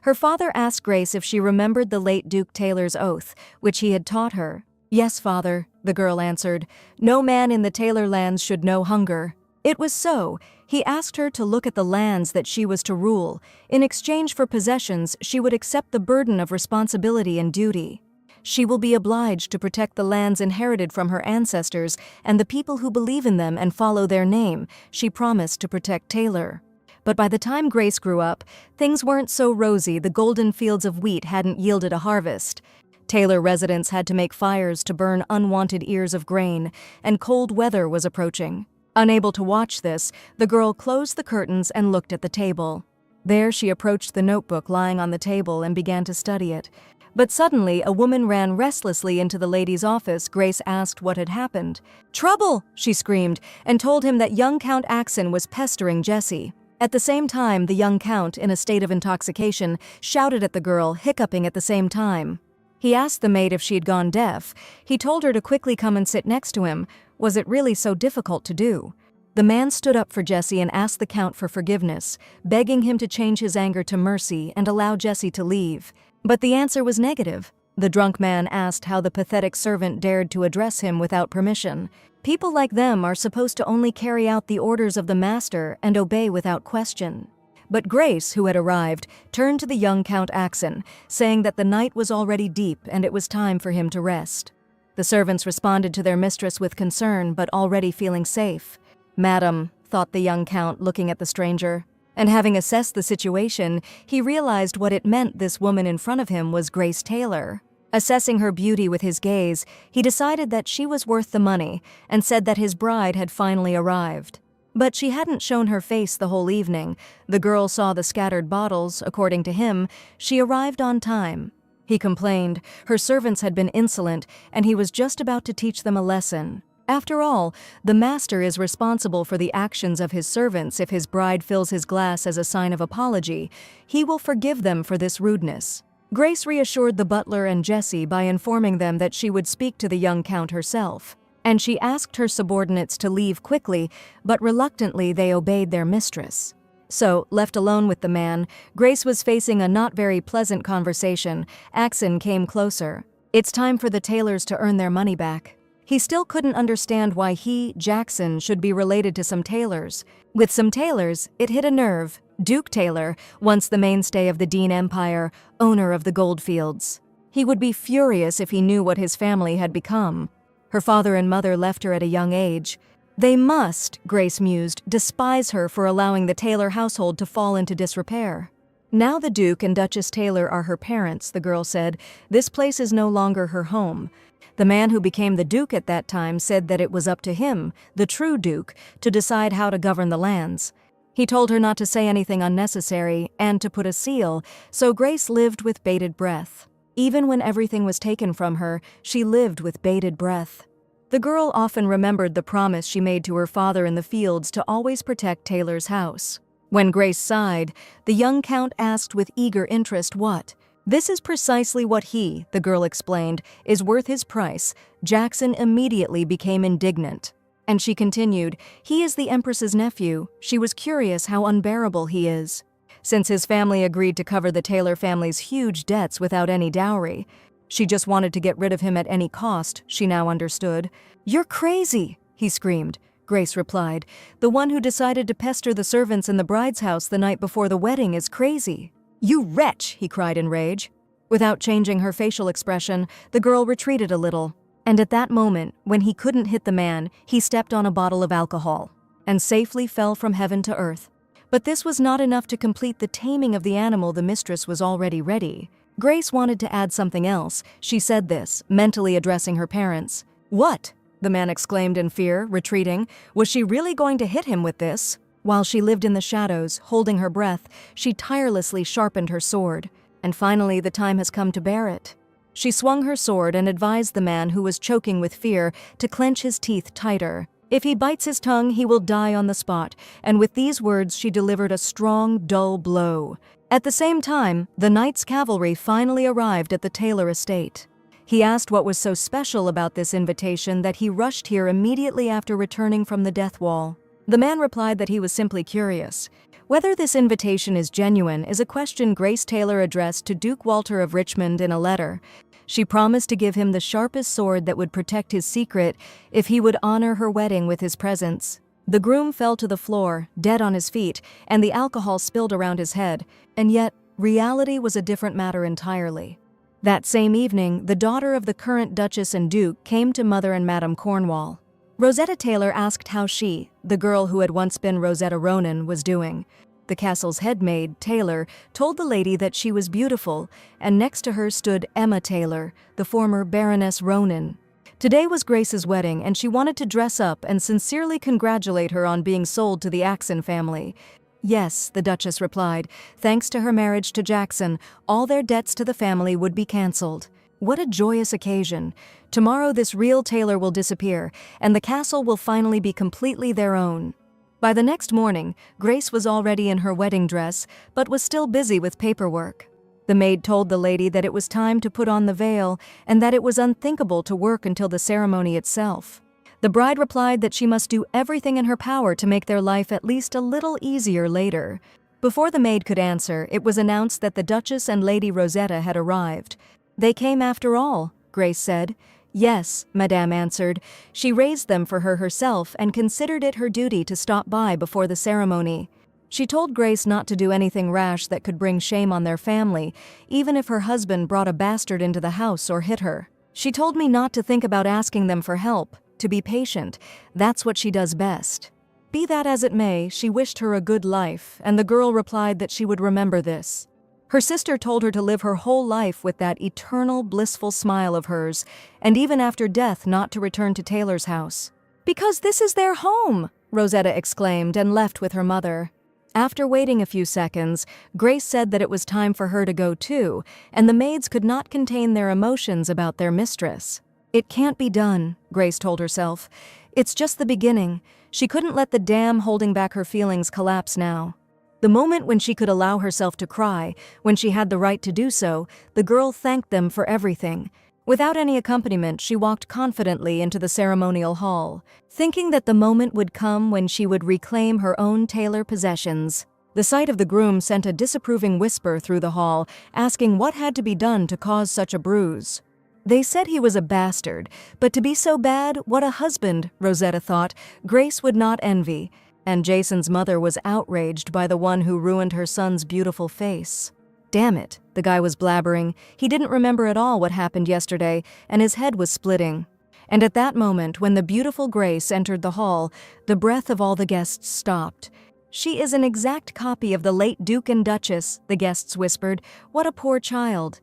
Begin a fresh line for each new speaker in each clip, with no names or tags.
Her father asked Grace if she remembered the late Duke Taylor's oath, which he had taught her. "Yes, father," the girl answered. "No man in the Taylor lands should know hunger." It was so. He asked her to look at the lands that she was to rule. In exchange for possessions, she would accept the burden of responsibility and duty. She will be obliged to protect the lands inherited from her ancestors and the people who believe in them and follow their name. She promised to protect Taylor. But by the time Grace grew up, things weren't so rosy. The golden fields of wheat hadn't yielded a harvest. Taylor residents had to make fires to burn unwanted ears of grain, and cold weather was approaching. Unable to watch this, the girl closed the curtains and looked at the table. There she approached the notebook lying on the table and began to study it. But suddenly, a woman ran restlessly into the lady's office. Grace asked what had happened. "Trouble!" she screamed, and told him that young Count Axon was pestering Jessie. At the same time, the young count, in a state of intoxication, shouted at the girl, hiccuping at the same time. He asked the maid if she had gone deaf. He told her to quickly come and sit next to him. Was it really so difficult to do? The man stood up for Jessie and asked the count for forgiveness, begging him to change his anger to mercy and allow Jessie to leave. But the answer was negative. The drunk man asked how the pathetic servant dared to address him without permission. People like them are supposed to only carry out the orders of the master and obey without question. But Grace, who had arrived, turned to the young Count Axon, saying that the night was already deep and it was time for him to rest. The servants responded to their mistress with concern, but already feeling safe. "Madam," thought the young count, looking at the stranger. And having assessed the situation, he realized what it meant. This woman in front of him was Grace Taylor. Assessing her beauty with his gaze, he decided that she was worth the money and said that his bride had finally arrived. But she hadn't shown her face the whole evening. The girl saw the scattered bottles. According to him, she arrived on time. He complained. Her servants had been insolent, and he was just about to teach them a lesson. After all, the master is responsible for the actions of his servants. If his bride fills his glass as a sign of apology, he will forgive them for this rudeness. Grace reassured the butler and Jessie by informing them that she would speak to the young count herself, and she asked her subordinates to leave quickly, but reluctantly they obeyed their mistress. So, left alone with the man, Grace was facing a not very pleasant conversation. Axon came closer. "It's time for the Taylors to earn their money back." He still couldn't understand why he, Jackson, should be related to some Taylors. With some Taylors, it hit a nerve. Duke Taylor, once the mainstay of the Dean Empire, owner of the goldfields. He would be furious if he knew what his family had become. Her father and mother left her at a young age. They must, Grace mused, despise her for allowing the Taylor household to fall into disrepair. Now the Duke and Duchess Taylor are her parents, the girl said. This place is no longer her home. The man who became the Duke at that time said that it was up to him, the true Duke, to decide how to govern the lands. He told her not to say anything unnecessary and to put a seal, so Grace lived with bated breath. Even when everything was taken from her, she lived with bated breath. The girl often remembered the promise she made to her father in the fields to always protect Taylor's house. When Grace sighed, the young count asked with eager interest what. "This is precisely what he," the girl explained, "is worth his price." Jackson immediately became indignant. And she continued, "He is the Empress's nephew." She was curious how unbearable he is. Since his family agreed to cover the Taylor family's huge debts without any dowry, she just wanted to get rid of him at any cost, she now understood. "You're crazy," he screamed. Grace replied, "The one who decided to pester the servants in the bride's house the night before the wedding is crazy." "You wretch!" he cried in rage. Without changing her facial expression, the girl retreated a little. And at that moment, when he couldn't hit the man, he stepped on a bottle of alcohol and safely fell from heaven to earth. But this was not enough to complete the taming of the animal. The mistress was already ready. Grace wanted to add something else. She said this, mentally addressing her parents. "What?" the man exclaimed in fear, retreating. Was she really going to hit him with this? While she lived in the shadows, holding her breath, she tirelessly sharpened her sword. And finally, the time has come to bear it. She swung her sword and advised the man, who was choking with fear, to clench his teeth tighter. If he bites his tongue, he will die on the spot. And with these words, she delivered a strong, dull blow. At the same time, the knight's cavalry finally arrived at the Taylor estate. He asked what was so special about this invitation that he rushed here immediately after returning from the death wall. The man replied that he was simply curious. Whether this invitation is genuine is a question Grace Taylor addressed to Duke Walter of Richmond in a letter. She promised to give him the sharpest sword that would protect his secret if he would honor her wedding with his presence. The groom fell to the floor, dead on his feet, and the alcohol spilled around his head, and yet reality was a different matter entirely. That same evening, the daughter of the current Duchess and Duke came to Mother and Madame Cornwall. Rosetta Taylor asked how she, the girl who had once been Rosetta Ronan, was doing. The castle's head maid, Taylor, told the lady that she was beautiful, and next to her stood Emma Taylor, the former Baroness Ronan. Today was Grace's wedding, and she wanted to dress up and sincerely congratulate her on being sold to the Axon family. Yes, the Duchess replied. Thanks to her marriage to Jackson, all their debts to the family would be cancelled. What a joyous occasion. Tomorrow this real Taylor will disappear, and the castle will finally be completely their own. By the next morning, Grace was already in her wedding dress, but was still busy with paperwork. The maid told the lady that it was time to put on the veil, and that it was unthinkable to work until the ceremony itself. The bride replied that she must do everything in her power to make their life at least a little easier later. Before the maid could answer, it was announced that the Duchess and Lady Rosetta had arrived. They came after all, Grace said. Yes, Madame answered. She raised them for her herself and considered it her duty to stop by before the ceremony. She told Grace not to do anything rash that could bring shame on their family, even if her husband brought a bastard into the house or hit her. She told me not to think about asking them for help, to be patient. That's what she does best. Be that as it may, she wished her a good life, and the girl replied that she would remember this. Her sister told her to live her whole life with that eternal, blissful smile of hers, and even after death not to return to Taylor's house. "Because this is their home!" Rosetta exclaimed and left with her mother. After waiting a few seconds, Grace said that it was time for her to go too, and the maids could not contain their emotions about their mistress. It can't be done, Grace told herself. It's just the beginning. She couldn't let the dam holding back her feelings collapse now. The moment when she could allow herself to cry, when she had the right to do so, the girl thanked them for everything. Without any accompaniment, she walked confidently into the ceremonial hall, thinking that the moment would come when she would reclaim her own Taylor possessions. The sight of the groom sent a disapproving whisper through the hall, asking what had to be done to cause such a bruise. They said he was a bastard, but to be so bad, what a husband, Rosetta thought, Grace would not envy. And Jason's mother was outraged by the one who ruined her son's beautiful face. Damn it, the guy was blabbering. He didn't remember at all what happened yesterday, and his head was splitting. And at that moment, when the beautiful Grace entered the hall, the breath of all the guests stopped. "She is an exact copy of the late Duke and Duchess," the guests whispered. "What a poor child."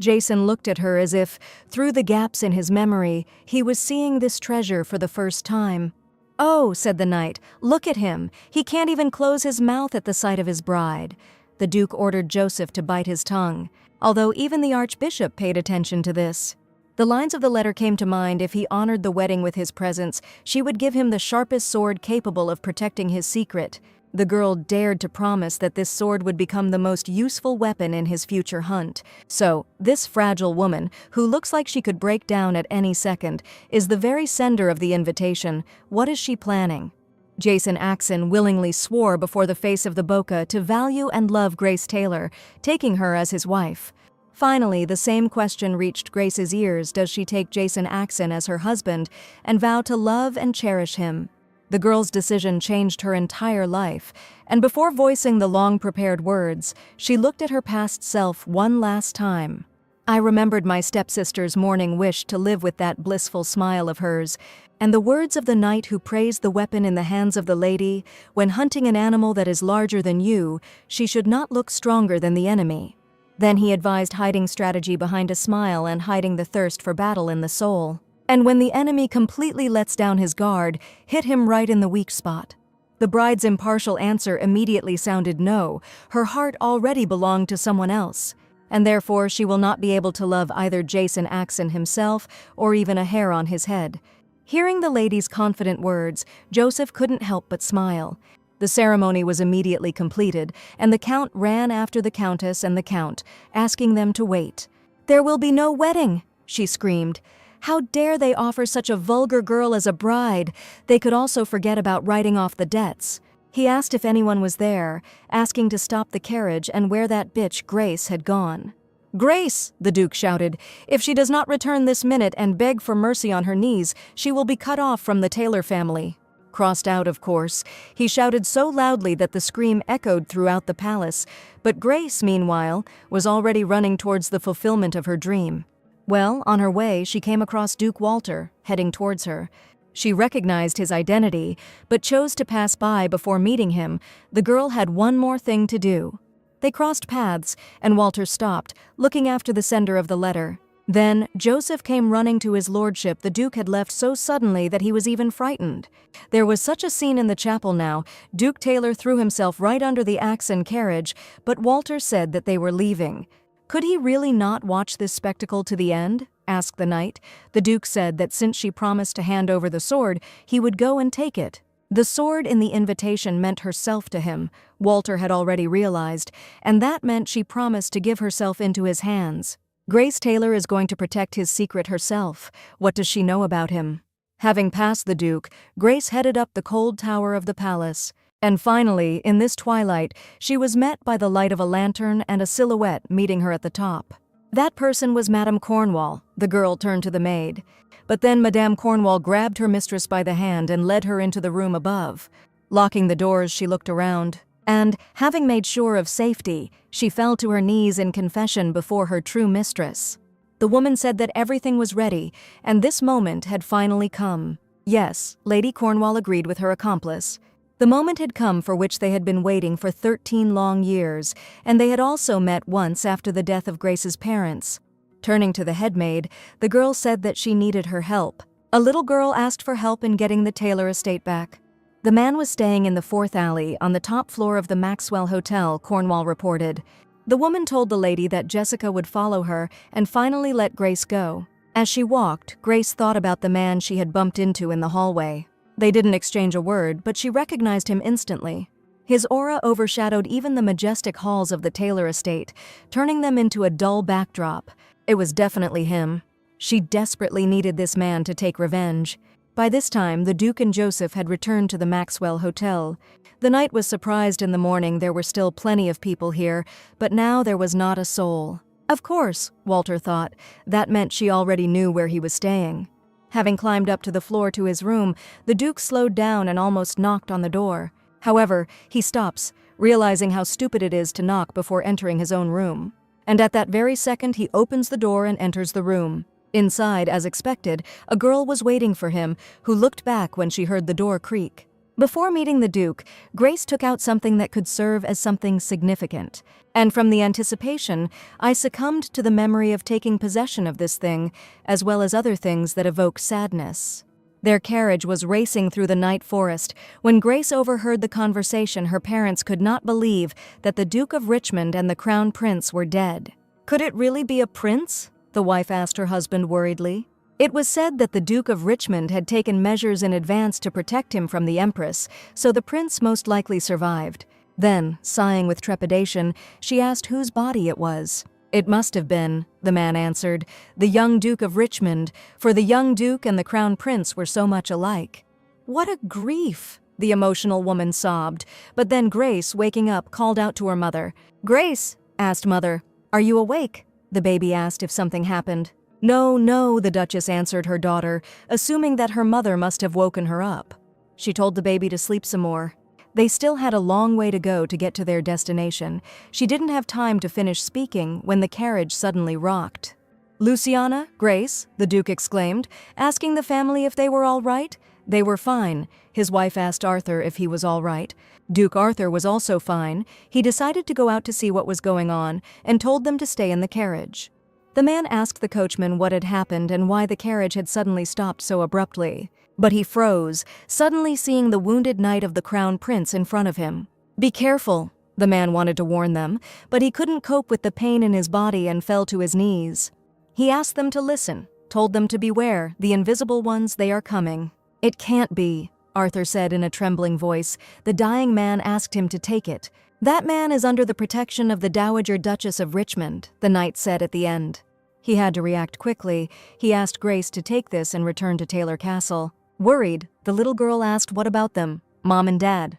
Jason looked at her as if, through the gaps in his memory, he was seeing this treasure for the first time. "Oh," said the knight, "look at him. He can't even close his mouth at the sight of his bride." The Duke ordered Joseph to bite his tongue, although even the Archbishop paid attention to this. The lines of the letter came to mind. If he honored the wedding with his presence, she would give him the sharpest sword capable of protecting his secret. The girl dared to promise that this sword would become the most useful weapon in his future hunt. So, this fragile woman, who looks like she could break down at any second, is the very sender of the invitation. What is she planning? Jason Axon willingly swore before the face of the Boca to value and love Grace Taylor, taking her as his wife. Finally, the same question reached Grace's ears. Does she take Jason Axon as her husband and vow to love and cherish him? The girl's decision changed her entire life, and before voicing the long-prepared words, she looked at her past self one last time. I remembered my stepsister's morning wish to live with that blissful smile of hers, and the words of the knight who praised the weapon in the hands of the lady. When hunting an animal that is larger than you, she should not look stronger than the enemy. Then he advised hiding strategy behind a smile and hiding the thirst for battle in the soul. And when the enemy completely lets down his guard, hit him right in the weak spot. The bride's impartial answer immediately sounded no. Her heart already belonged to someone else, and therefore she will not be able to love either Jason Axon himself or even a hair on his head. Hearing the lady's confident words, Joseph couldn't help but smile. The ceremony was immediately completed, and the count ran after the countess and the count, asking them to wait. "There will be no wedding," she screamed. "How dare they offer such a vulgar girl as a bride? They could also forget about writing off the debts." He asked if anyone was there, asking to stop the carriage and where that bitch Grace had gone. "Grace!" the Duke shouted. "If she does not return this minute and beg for mercy on her knees, she will be cut off from the Taylor family." Crossed out, of course, he shouted so loudly that the scream echoed throughout the palace, but Grace, meanwhile, was already running towards the fulfillment of her dream. Well, on her way, she came across Duke Walter, heading towards her. She recognized his identity, but chose to pass by before meeting him. The girl had one more thing to do. They crossed paths, and Walter stopped, looking after the sender of the letter. Then Joseph came running to his lordship. The Duke had left so suddenly that he was even frightened. There was such a scene in the chapel now. Duke Taylor threw himself right under the Axon carriage, but Walter said that they were leaving. Could he really not watch this spectacle to the end? Asked the knight. The Duke said that since she promised to hand over the sword, he would go and take it. The sword in the invitation meant herself to him, Walter had already realized, and that meant she promised to give herself into his hands. Grace Taylor is going to protect his secret herself. What does she know about him? Having passed the Duke, Grace headed up the cold tower of the palace. And finally, in this twilight, she was met by the light of a lantern and a silhouette meeting her at the top. That person was Madame Cornwall. The girl turned to the maid. But then Madame Cornwall grabbed her mistress by the hand and led her into the room above. Locking the doors, she looked around. And, having made sure of safety, she fell to her knees in confession before her true mistress. The woman said that everything was ready, and this moment had finally come. Yes, Lady Cornwall agreed with her accomplice. The moment had come for which they had been waiting for 13 long years, and they had also met once after the death of Grace's parents. Turning to the headmaid, the girl said that she needed her help. A little girl asked for help in getting the Taylor estate back. The man was staying in the 4th alley on the top floor of the Maxwell Hotel, Cornwall reported. The woman told the lady that Jessica would follow her and finally let Grace go. As she walked, Grace thought about the man she had bumped into in the hallway. They didn't exchange a word, but she recognized him instantly. His aura overshadowed even the majestic halls of the Taylor estate, turning them into a dull backdrop. It was definitely him. She desperately needed this man to take revenge. By this time, the Duke and Joseph had returned to the Maxwell Hotel. The knight was surprised in the morning there were still plenty of people here, but now there was not a soul. Of course, Walter thought, that meant she already knew where he was staying. Having climbed up to the floor to his room, the Duke slowed down and almost knocked on the door. However, he stops, realizing how stupid it is to knock before entering his own room. And at that very second, he opens the door and enters the room. Inside, as expected, a girl was waiting for him, who looked back when she heard the door creak. Before meeting the Duke, Grace took out something that could serve as something significant. And from the anticipation, I succumbed to the memory of taking possession of this thing, as well as other things that evoke sadness. Their carriage was racing through the night forest. When Grace overheard the conversation, her parents could not believe that the Duke of Richmond and the Crown Prince were dead. Could it really be a prince? The wife asked her husband worriedly. It was said that the Duke of Richmond had taken measures in advance to protect him from the Empress, so the prince most likely survived. Then, sighing with trepidation, she asked whose body it was. It must have been, the man answered, the young Duke of Richmond, for the young Duke and the Crown Prince were so much alike. What a grief, the emotional woman sobbed, but then Grace, waking up, called out to her mother. Grace, asked Mother, are you awake? The baby asked if something happened. No, no, the Duchess answered her daughter, assuming that her mother must have woken her up. She told the baby to sleep some more. They still had a long way to go to get to their destination. She didn't have time to finish speaking when the carriage suddenly rocked. Luciana, Grace, the Duke exclaimed, asking the family if they were all right. They were fine. His wife asked Arthur if he was all right. Duke Arthur was also fine. He decided to go out to see what was going on and told them to stay in the carriage. The man asked the coachman what had happened and why the carriage had suddenly stopped so abruptly. But he froze, suddenly seeing the wounded knight of the Crown Prince in front of him. Be careful, the man wanted to warn them, but he couldn't cope with the pain in his body and fell to his knees. He asked them to listen, told them to beware, the invisible ones, they are coming. It can't be, Arthur said in a trembling voice. The dying man asked him to take it. That man is under the protection of the Dowager Duchess of Richmond, the knight said at the end. He had to react quickly. He asked Grace to take this and return to Taylor Castle. Worried, the little girl asked what about them, Mom and Dad.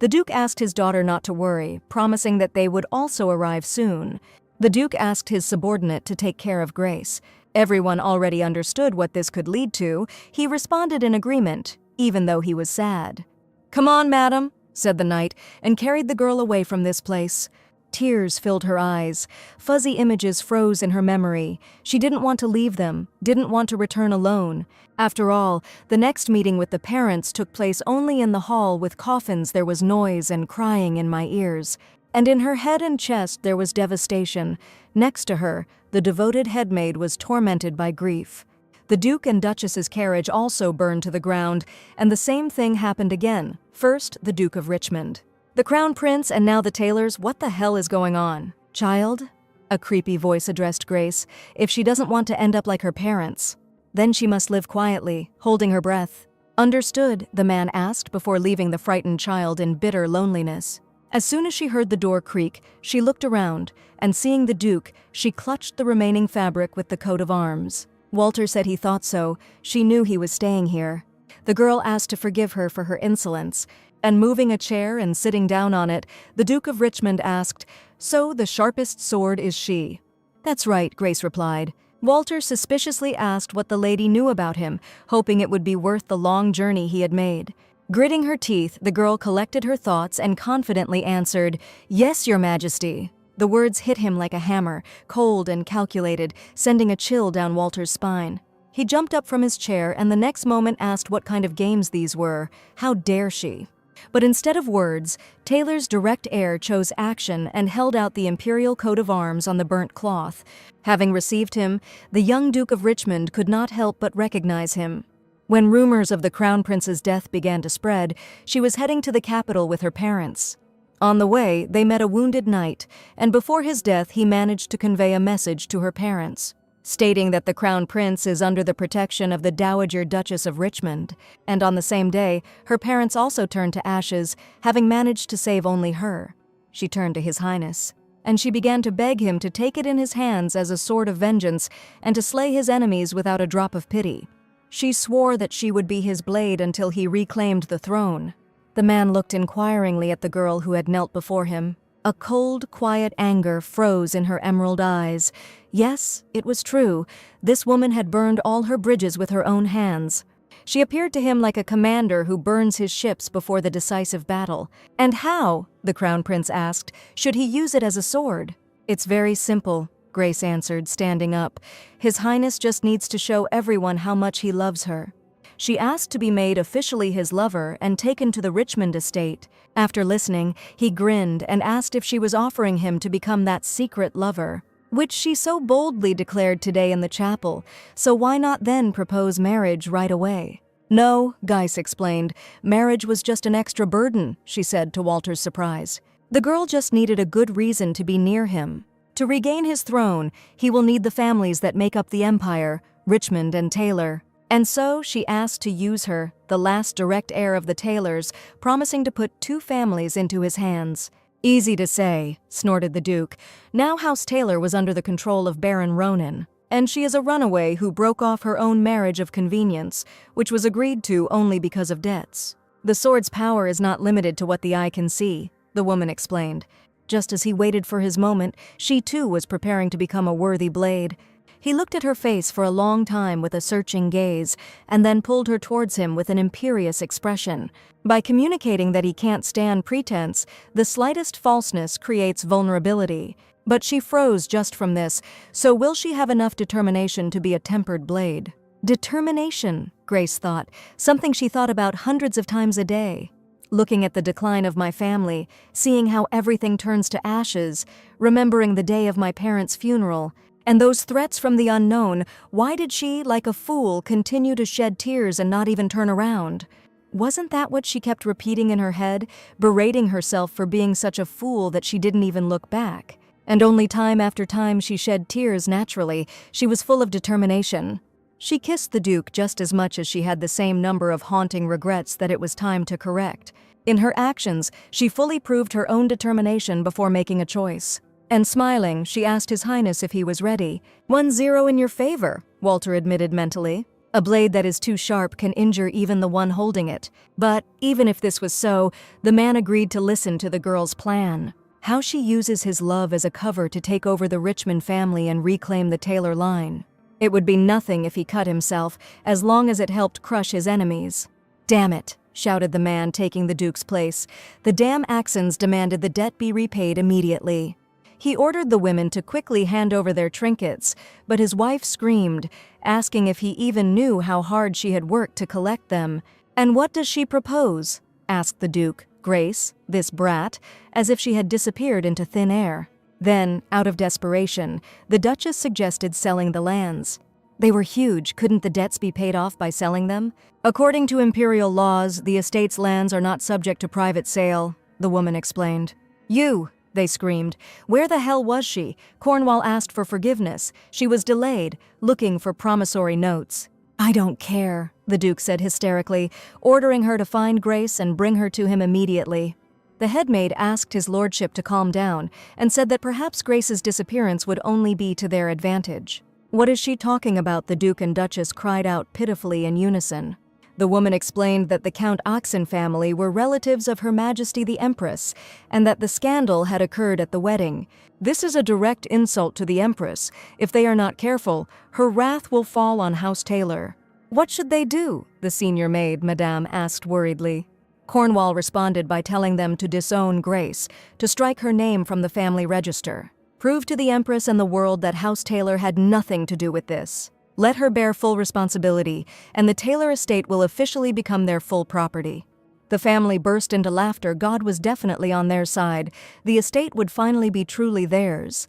The Duke asked his daughter not to worry, promising that they would also arrive soon. The Duke asked his subordinate to take care of Grace. Everyone already understood what this could lead to. He responded in agreement, even though he was sad. "Come on, madam," said the knight, and carried the girl away from this place. Tears filled her eyes. Fuzzy images froze in her memory. She didn't want to leave them, didn't want to return alone. After all, the next meeting with the parents took place only in the hall. With coffins there was noise and crying in my ears. And in her head and chest there was devastation. Next to her, the devoted headmaid was tormented by grief. The Duke and Duchess's carriage also burned to the ground, and the same thing happened again. First, the Duke of Richmond. The Crown Prince and now the Taylors, what the hell is going on? "Child?" A creepy voice addressed Grace. "If she doesn't want to end up like her parents, then she must live quietly, holding her breath." "Understood," the man asked before leaving the frightened child in bitter loneliness. As soon as she heard the door creak, she looked around, and seeing the Duke, she clutched the remaining fabric with the coat of arms. Walter said he thought so. She knew he was staying here. The girl asked to forgive her for her insolence, and moving a chair and sitting down on it, the Duke of Richmond asked, "So the sharpest sword is she?" "That's right," Grace replied. Walter suspiciously asked what the lady knew about him, hoping it would be worth the long journey he had made. Gritting her teeth, the girl collected her thoughts and confidently answered, "Yes, Your Majesty." The words hit him like a hammer, cold and calculated, sending a chill down Walter's spine. He jumped up from his chair and the next moment asked what kind of games these were. How dare she? But instead of words, Taylor's direct heir chose action and held out the imperial coat of arms on the burnt cloth. Having received him, the young Duke of Richmond could not help but recognize him. When rumors of the Crown Prince's death began to spread, she was heading to the capital with her parents. On the way, they met a wounded knight, and before his death he managed to convey a message to her parents, stating that the Crown Prince is under the protection of the Dowager Duchess of Richmond, and on the same day, her parents also turned to ashes, having managed to save only her. She turned to His Highness, and she began to beg him to take it in his hands as a sword of vengeance and to slay his enemies without a drop of pity. She swore that she would be his blade until he reclaimed the throne. The man looked inquiringly at the girl who had knelt before him. A cold, quiet anger froze in her emerald eyes. Yes, it was true. This woman had burned all her bridges with her own hands. She appeared to him like a commander who burns his ships before the decisive battle. "And how," the Crown Prince asked, "should he use it as a sword?" "It's very simple," Grace answered, standing up. "His Highness just needs to show everyone how much he loves her." She asked to be made officially his lover and taken to the Richmond estate. After listening, he grinned and asked if she was offering him to become that secret lover, which she so boldly declared today in the chapel, so why not then propose marriage right away? "No," Geiss explained, "marriage was just an extra burden," she said to Walter's surprise. The girl just needed a good reason to be near him. To regain his throne, he will need the families that make up the empire, Richmond and Taylor. And so she asked to use her, the last direct heir of the Taylors, promising to put 2 families into his hands. "Easy to say," snorted the Duke. Now House Taylor was under the control of Baron Ronan, and she is a runaway who broke off her own marriage of convenience, which was agreed to only because of debts. "The sword's power is not limited to what the eye can see," the woman explained. Just as he waited for his moment, she too was preparing to become a worthy blade. He looked at her face for a long time with a searching gaze, and then pulled her towards him with an imperious expression. By communicating that he can't stand pretense, the slightest falseness creates vulnerability. But she froze just from this, so will she have enough determination to be a tempered blade? Determination, Grace thought, something she thought about hundreds of times a day. Looking at the decline of my family, seeing how everything turns to ashes, remembering the day of my parents' funeral, and those threats from the unknown, why did she, like a fool, continue to shed tears and not even turn around? Wasn't that what she kept repeating in her head, berating herself for being such a fool that she didn't even look back? And only time after time she shed tears naturally, she was full of determination. She kissed the Duke just as much as she had the same number of haunting regrets that it was time to correct. In her actions, she fully proved her own determination before making a choice. And smiling, she asked His Highness if he was ready. 1-0 in your favor, Walter admitted mentally. A blade that is too sharp can injure even the one holding it. But even if this was so, the man agreed to listen to the girl's plan. How she uses his love as a cover to take over the Richmond family and reclaim the Taylor line. It would be nothing if he cut himself, as long as it helped crush his enemies. "Damn it," shouted the man taking the Duke's place. The damn Axons demanded the debt be repaid immediately. He ordered the women to quickly hand over their trinkets, but his wife screamed, asking if he even knew how hard she had worked to collect them. "And what does she propose?" asked the Duke, Grace, this brat, as if she had disappeared into thin air. Then, out of desperation, the Duchess suggested selling the lands. They were huge, couldn't the debts be paid off by selling them? "According to imperial laws, the estate's lands are not subject to private sale," the woman explained. "You!" they screamed. "Where the hell was she? Cornwall asked for forgiveness. She was delayed, looking for promissory notes." "I don't care," the Duke said hysterically, ordering her to find Grace and bring her to him immediately. The headmaid asked his lordship to calm down and said that perhaps Grace's disappearance would only be to their advantage. "What is she talking about?" the Duke and Duchess cried out pitifully in unison. The woman explained that the Count Oxen family were relatives of Her Majesty the Empress, and that the scandal had occurred at the wedding. "This is a direct insult to the Empress. If they are not careful, her wrath will fall on House Taylor." "What should they do?" the senior maid, Madame, asked worriedly. Cornwall responded by telling them to disown Grace, to strike her name from the family register. Prove to the Empress and the world that House Taylor had nothing to do with this. Let her bear full responsibility, and the Taylor estate will officially become their full property. The family burst into laughter. God was definitely on their side. The estate would finally be truly theirs.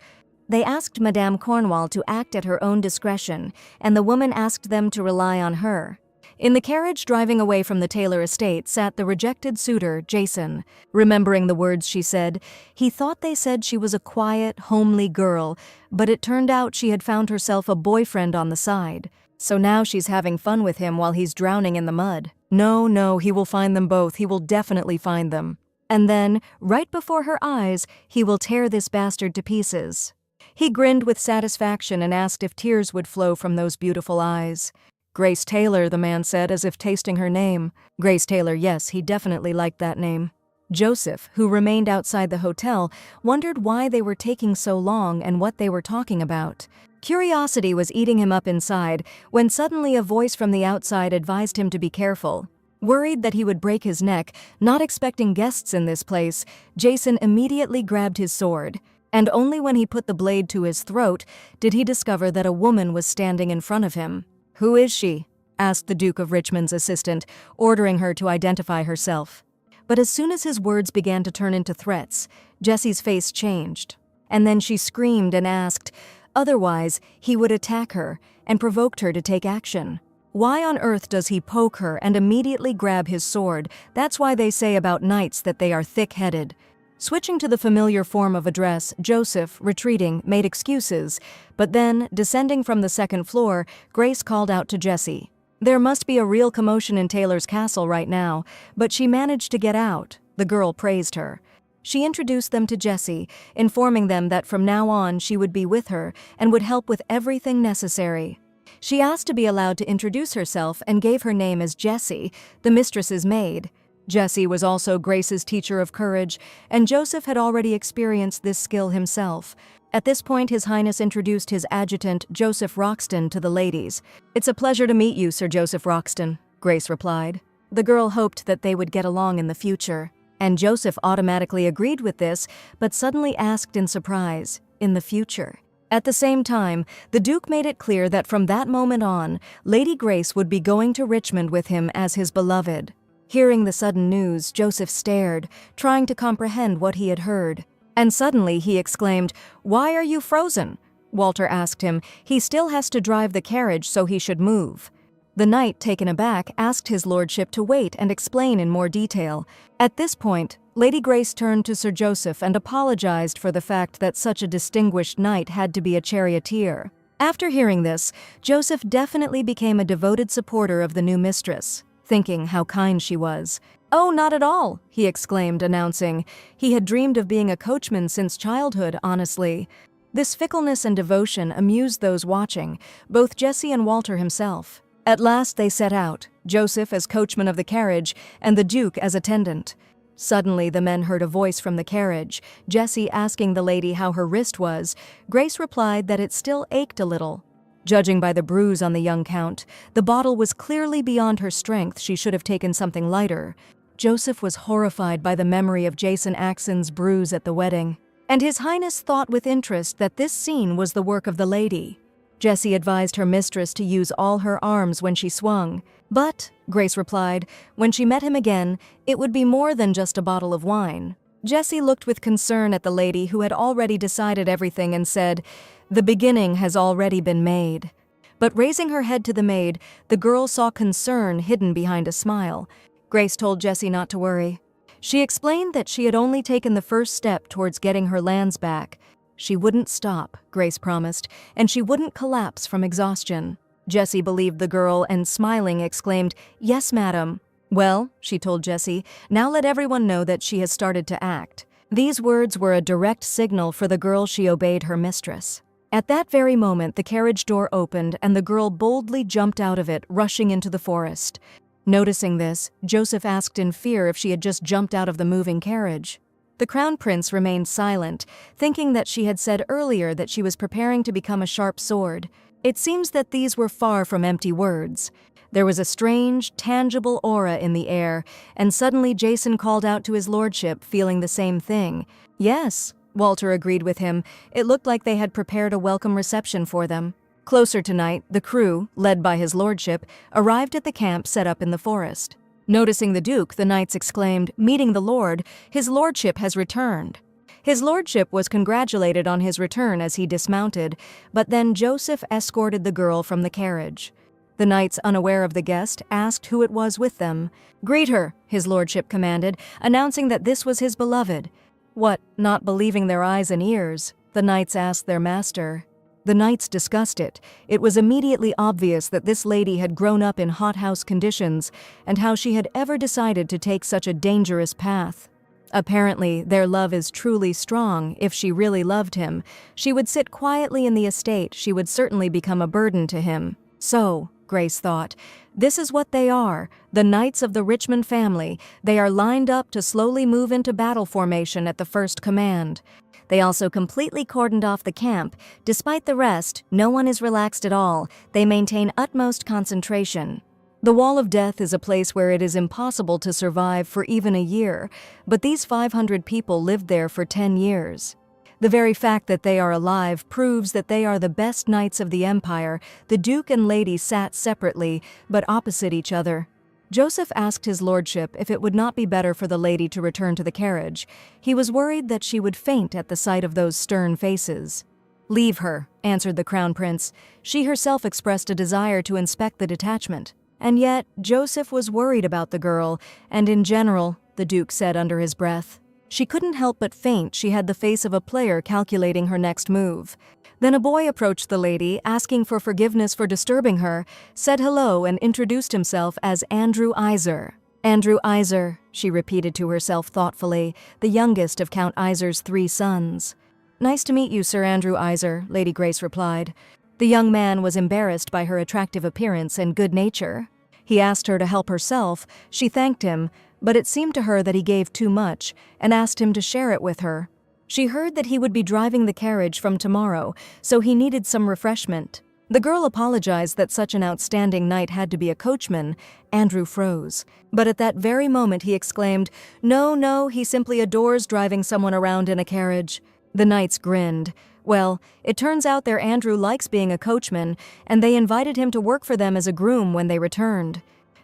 They asked Madame Cornwall to act at her own discretion, and the woman asked them to rely on her. In the carriage driving away from the Taylor estate sat the rejected suitor, Jason. Remembering the words she said, he thought they said she was a quiet, homely girl, but it turned out she had found herself a boyfriend on the side. So now she's having fun with him while he's drowning in the mud. No, he will find them both. He will definitely find them. And then, right before her eyes, he will tear this bastard to pieces. He grinned with satisfaction and asked if tears would flow from those beautiful eyes. "Grace Taylor," the man said, as if tasting her name. Grace Taylor, yes, he definitely liked that name. Joseph, who remained outside the hotel, wondered why they were taking so long and what they were talking about. Curiosity was eating him up inside, when suddenly a voice from the outside advised him to be careful. Worried that he would break his neck, not expecting guests in this place, Jason immediately grabbed his sword. And only when he put the blade to his throat did he discover that a woman was standing in front of him. "Who is she?" asked the Duke of Richmond's assistant, ordering her to identify herself. But as soon as his words began to turn into threats, Jessie's face changed. And then she screamed and asked, otherwise he would attack her, and provoked her to take action. Why on earth does he poke her and immediately grab his sword? That's why they say about knights that they are thick-headed. Switching to the familiar form of address, Joseph, retreating, made excuses, but then, descending from the second floor, Grace called out to Jessie. There must be a real commotion in Taylor's castle right now, but she managed to get out. The girl praised her. She introduced them to Jessie, informing them that from now on she would be with her and would help with everything necessary. She asked to be allowed to introduce herself and gave her name as Jessie, the mistress's maid. Jessie was also Grace's teacher of courage, and Joseph had already experienced this skill himself. At this point, His Highness introduced his adjutant, Joseph Roxton, to the ladies. "It's a pleasure to meet you, Sir Joseph Roxton," Grace replied. The girl hoped that they would get along in the future, and Joseph automatically agreed with this, but suddenly asked in surprise, "In the future?" At the same time, the Duke made it clear that from that moment on, Lady Grace would be going to Richmond with him as his beloved. Hearing the sudden news, Joseph stared, trying to comprehend what he had heard. And suddenly he exclaimed, "Why are you frozen?" Walter asked him. He still has to drive the carriage, so he should move. The knight, taken aback, asked his lordship to wait and explain in more detail. At this point, Lady Grace turned to Sir Joseph and apologized for the fact that such a distinguished knight had to be a charioteer. After hearing this, Joseph definitely became a devoted supporter of the new mistress, thinking how kind she was. "Oh, not at all," he exclaimed, announcing. He had dreamed of being a coachman since childhood, honestly. This fickleness and devotion amused those watching, both Jessie and Walter himself. At last they set out, Joseph as coachman of the carriage and the Duke as attendant. Suddenly the men heard a voice from the carriage, Jessie asking the lady how her wrist was. Grace replied that it still ached a little. Judging by the bruise on the young count, the bottle was clearly beyond her strength. She should have taken something lighter. Joseph was horrified by the memory of Jason Axon's bruise at the wedding, and His Highness thought with interest that this scene was the work of the lady. Jessie advised her mistress to use all her arms when she swung. But, Grace replied, when she met him again, it would be more than just a bottle of wine. Jessie looked with concern at the lady who had already decided everything and said, "The beginning has already been made." But raising her head to the maid, the girl saw concern hidden behind a smile. Grace told Jessie not to worry. She explained that she had only taken the first step towards getting her lands back. She wouldn't stop, Grace promised, and she wouldn't collapse from exhaustion. Jessie believed the girl and, smiling, exclaimed, "Yes, madam." "Well," she told Jessie, "now let everyone know that she has started to act." These words were a direct signal for the girl. She obeyed her mistress. At that very moment, the carriage door opened and the girl boldly jumped out of it, rushing into the forest. Noticing this, Joseph asked in fear if she had just jumped out of the moving carriage. The Crown Prince remained silent, thinking that she had said earlier that she was preparing to become a sharp sword. It seems that these were far from empty words. There was a strange, tangible aura in the air, and suddenly Jason called out to his lordship, feeling the same thing. "Yes," Walter agreed with him. It looked like they had prepared a welcome reception for them. Closer to night, the crew, led by his lordship, arrived at the camp set up in the forest. Noticing the Duke, the knights exclaimed, "Meeting the Lord, his lordship has returned." His lordship was congratulated on his return as he dismounted, but then Joseph escorted the girl from the carriage. The knights, unaware of the guest, asked who it was with them. "Greet her," his lordship commanded, announcing that this was his beloved. What, not believing their eyes and ears, the knights asked their master. The knights discussed it. It was immediately obvious that this lady had grown up in hothouse conditions, and how she had ever decided to take such a dangerous path. Apparently, their love is truly strong. If she really loved him, she would sit quietly in the estate. She would certainly become a burden to him. So, Grace thought, this is what they are, the knights of the Richmond family. They are lined up to slowly move into battle formation at the first command. They also completely cordoned off the camp. Despite the rest, no one is relaxed at all. They maintain utmost concentration. The Wall of Death is a place where it is impossible to survive for even a year, but these 500 people lived there for 10 years. The very fact that they are alive proves that they are the best knights of the Empire. The Duke and Lady sat separately, but opposite each other. Joseph asked his lordship if it would not be better for the lady to return to the carriage. He was worried that she would faint at the sight of those stern faces. "Leave her," answered the Crown Prince. She herself expressed a desire to inspect the detachment. And yet, Joseph was worried about the girl, and in general, the Duke said under his breath. She couldn't help but faint. She had the face of a player calculating her next move. Then a boy approached the lady, asking for forgiveness for disturbing her, said hello and introduced himself as Andrew Iser. "Andrew Iser," she repeated to herself thoughtfully, the youngest of Count Iser's 3 sons. "Nice to meet you, Sir Andrew Iser," Lady Grace replied. The young man was embarrassed by her attractive appearance and good nature. He asked her to help herself. She thanked him, but it seemed to her that he gave too much, and asked him to share it with her. She heard that he would be driving the carriage from tomorrow, so he needed some refreshment. The girl apologized that such an outstanding knight had to be a coachman. Andrew froze. But at that very moment he exclaimed, No, he simply adores driving someone around in a carriage." The knights grinned. Well, it turns out their Andrew likes being a coachman, and they invited him to work for them as a groom when they returned.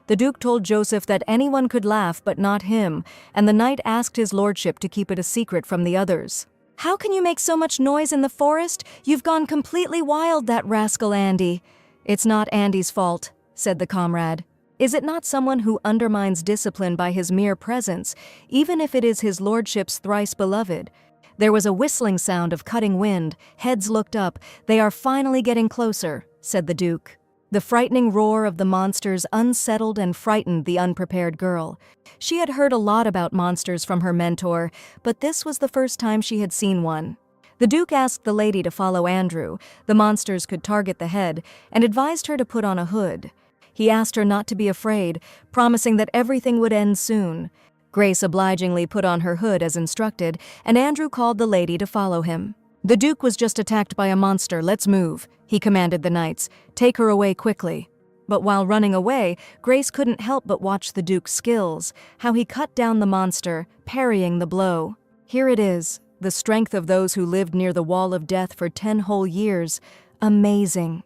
The Duke told Joseph that anyone could laugh but not him, and the knight asked his lordship to keep it a secret from the others. "How can you make so much noise in the forest? You've gone completely wild, that rascal Andy." "It's not Andy's fault," said the comrade. "Is it not someone who undermines discipline by his mere presence, even if it is his lordship's thrice beloved?" There was a whistling sound of cutting wind. Heads looked up. "They are finally getting closer," said the Duke. The frightening roar of the monsters unsettled and frightened the unprepared girl. She had heard a lot about monsters from her mentor, but this was the first time she had seen one. The Duke asked the lady to follow Andrew. The monsters could target the head, and advised her to put on a hood. He asked her not to be afraid, promising that everything would end soon. Grace obligingly put on her hood as instructed, and Andrew called the lady to follow him. "The Duke was just attacked by a monster, let's move," he commanded the knights. "Take her away quickly." But while running away, Grace couldn't help but watch the Duke's skills, how he cut down the monster, parrying the blow. Here it is, the strength of those who lived near the wall of death for 10 whole years. Amazing.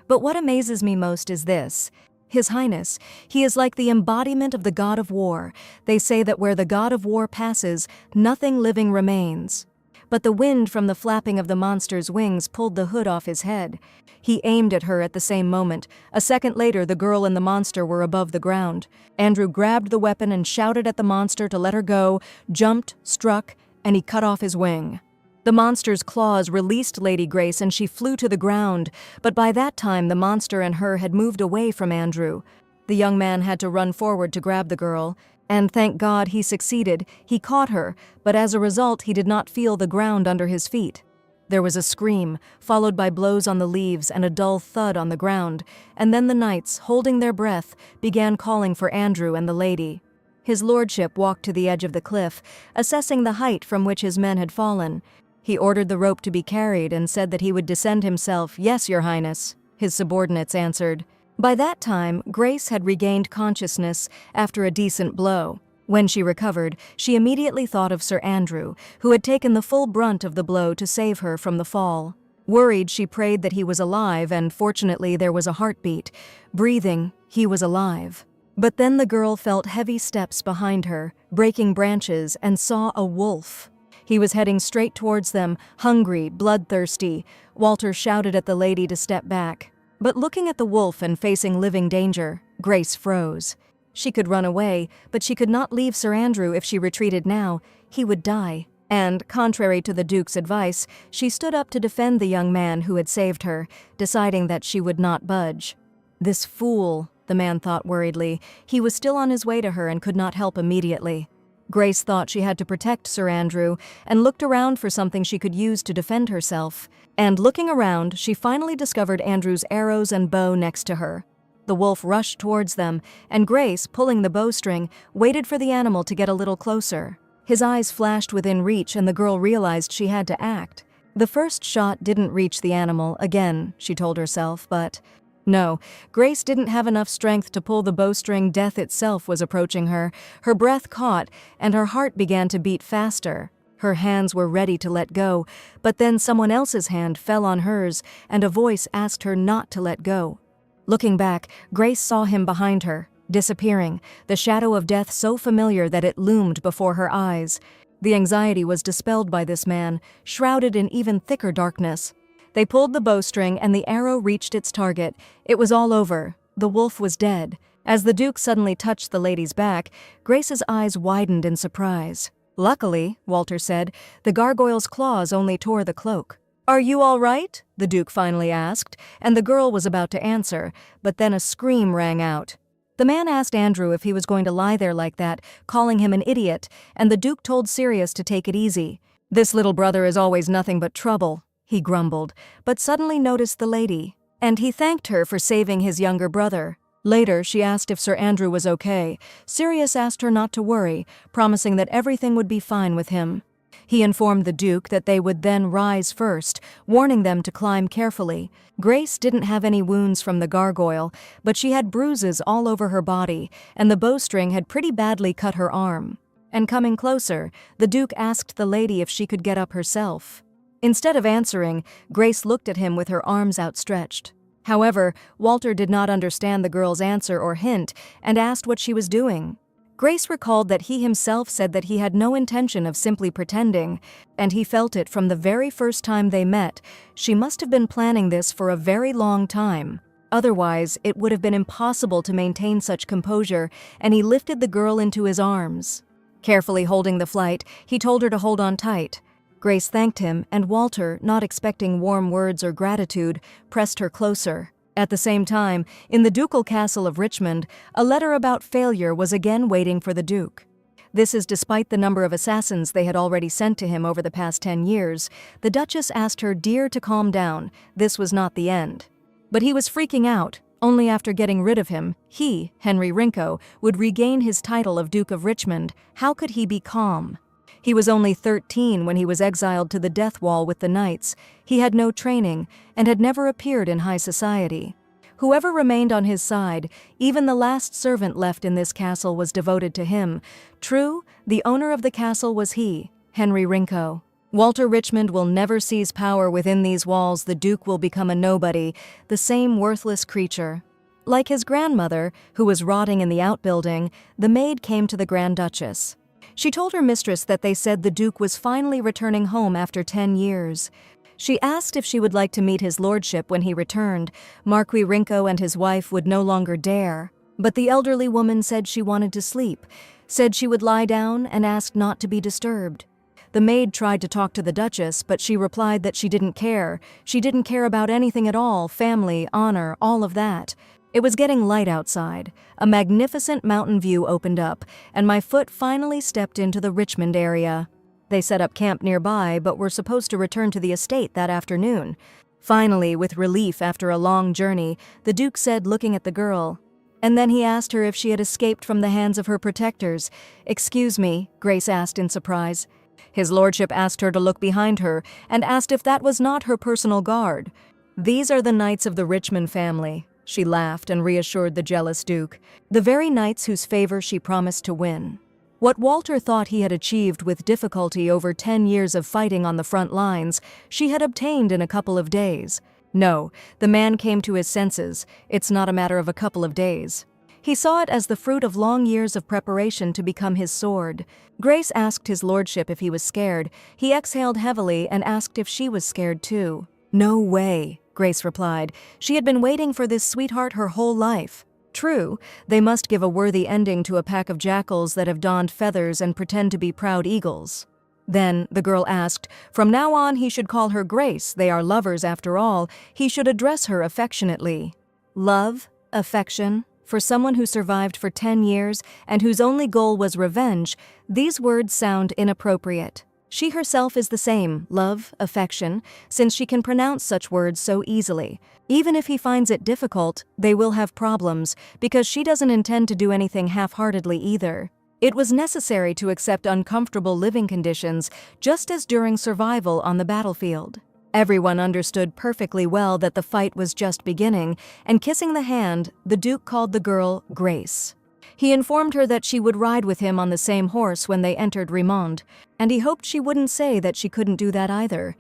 But what amazes me most is this. His Highness, he is like the embodiment of the god of war. They say that where the god of war passes, nothing living remains. But the wind from the flapping of the monster's wings pulled the hood off his head. He aimed at her at the same moment. A second later, the girl and the monster were above the ground. Andrew grabbed the weapon and shouted at the monster to let her go, jumped, struck, and he cut off his wing. The monster's claws released Lady Grace and she flew to the ground, but by that time the monster and her had moved away from Andrew. The young man had to run forward to grab the girl, and thank God he succeeded. He caught her, but as a result he did not feel the ground under his feet. There was a scream, followed by blows on the leaves and a dull thud on the ground, and then the knights, holding their breath, began calling for Andrew and the lady. His lordship walked to the edge of the cliff, assessing the height from which his men had fallen. He ordered the rope to be carried and said that he would descend himself. "Yes, Your Highness," his subordinates answered. By that time, Grace had regained consciousness after a decent blow. When she recovered, she immediately thought of Sir Andrew, who had taken the full brunt of the blow to save her from the fall. Worried, she prayed that he was alive, and fortunately there was a heartbeat. Breathing, he was alive. But then the girl felt heavy steps behind her, breaking branches, and saw a wolf. He was heading straight towards them, hungry, bloodthirsty. Walter shouted at the lady to step back. But looking at the wolf and facing living danger, Grace froze. She could run away, but she could not leave Sir Andrew if she retreated now. He would die. And, contrary to the Duke's advice, she stood up to defend the young man who had saved her, deciding that she would not budge. This fool, the man thought worriedly. He was still on his way to her and could not help immediately. Grace thought she had to protect Sir Andrew and looked around for something she could use to defend herself. And looking around, she finally discovered Andrew's arrows and bow next to her. The wolf rushed towards them, and Grace, pulling the bowstring, waited for the animal to get a little closer. His eyes flashed within reach and the girl realized she had to act. The first shot didn't reach the animal, again, she told herself, but no, Grace didn't have enough strength to pull the bowstring. Death itself was approaching her. Her breath caught, and her heart began to beat faster. Her hands were ready to let go, but then someone else's hand fell on hers, and a voice asked her not to let go. Looking back, Grace saw him behind her, disappearing, the shadow of death so familiar that it loomed before her eyes. The anxiety was dispelled by this man, shrouded in even thicker darkness. They pulled the bowstring and the arrow reached its target. It was all over. The wolf was dead. As the Duke suddenly touched the lady's back, Grace's eyes widened in surprise. "Luckily," Walter said, "the gargoyle's claws only tore the cloak." "Are you all right?" the Duke finally asked, and the girl was about to answer, but then a scream rang out. The man asked Andrew if he was going to lie there like that, calling him an idiot, and the Duke told Sirius to take it easy. "This little brother is always nothing but trouble," he grumbled, but suddenly noticed the lady, and he thanked her for saving his younger brother. Later, she asked if Sir Andrew was okay. Sirius asked her not to worry, promising that everything would be fine with him. He informed the Duke that they would then rise first, warning them to climb carefully. Grace didn't have any wounds from the gargoyle, but she had bruises all over her body, and the bowstring had pretty badly cut her arm. And coming closer, the Duke asked the lady if she could get up herself. Instead of answering, Grace looked at him with her arms outstretched. However, Walter did not understand the girl's answer or hint and asked what she was doing. Grace recalled that he himself said that he had no intention of simply pretending, and he felt it from the very first time they met. She must have been planning this for a very long time. Otherwise, it would have been impossible to maintain such composure, and he lifted the girl into his arms. Carefully holding the flight, he told her to hold on tight. Grace thanked him, and Walter, not expecting warm words or gratitude, pressed her closer. At the same time, in the ducal castle of Richmond, a letter about failure was again waiting for the Duke. This is despite the number of assassins they had already sent to him over the past 10 years. The Duchess asked her dear to calm down. This was not the end. But he was freaking out. Only after getting rid of him, he, Henry Rinko, would regain his title of Duke of Richmond. How could he be calm? He was only 13 when he was exiled to the death wall with the knights. He had no training and had never appeared in high society. Whoever remained on his side, even the last servant left in this castle, was devoted to him. True, the owner of the castle was he, Henry Rinko. Walter Richmond will never seize power within these walls. The Duke will become a nobody, the same worthless creature. Like his grandmother, who was rotting in the outbuilding, the maid came to the Grand Duchess. She told her mistress that they said the Duke was finally returning home after 10 years. She asked if she would like to meet his lordship when he returned. Marquis Rinko and his wife would no longer dare. But the elderly woman said she wanted to sleep, said she would lie down and asked not to be disturbed. The maid tried to talk to the Duchess, but she replied that she didn't care. She didn't care about anything at all, family, honor, all of that. It was getting light outside. A magnificent mountain view opened up, and my foot finally stepped into the Richmond area. They set up camp nearby, but were supposed to return to the estate that afternoon. Finally, with relief after a long journey, the Duke said, looking at the girl. And then he asked her if she had escaped from the hands of her protectors. "Excuse me," Grace asked in surprise. His lordship asked her to look behind her and asked if that was not her personal guard. "These are the knights of the Richmond family," she laughed and reassured the jealous Duke. The very knights whose favor she promised to win. What Walter thought he had achieved with difficulty over 10 years of fighting on the front lines, she had obtained in a couple of days. No, the man came to his senses. It's not a matter of a couple of days. He saw it as the fruit of long years of preparation to become his sword. Grace asked his lordship if he was scared. He exhaled heavily and asked if she was scared too. "No way," Grace replied. She had been waiting for this sweetheart her whole life. True, they must give a worthy ending to a pack of jackals that have donned feathers and pretend to be proud eagles. Then, the girl asked, from now on he should call her Grace. They are lovers after all. He should address her affectionately. Love? Affection? For someone who survived for 10 years and whose only goal was revenge, these words sound inappropriate. She herself is the same, love, affection, since she can pronounce such words so easily. Even if he finds it difficult, they will have problems, because she doesn't intend to do anything half-heartedly either. It was necessary to accept uncomfortable living conditions, just as during survival on the battlefield. Everyone understood perfectly well that the fight was just beginning, and kissing the hand, the Duke called the girl Grace. He informed her that she would ride with him on the same horse when they entered Rimond, and he hoped she wouldn't say that she couldn't do that either.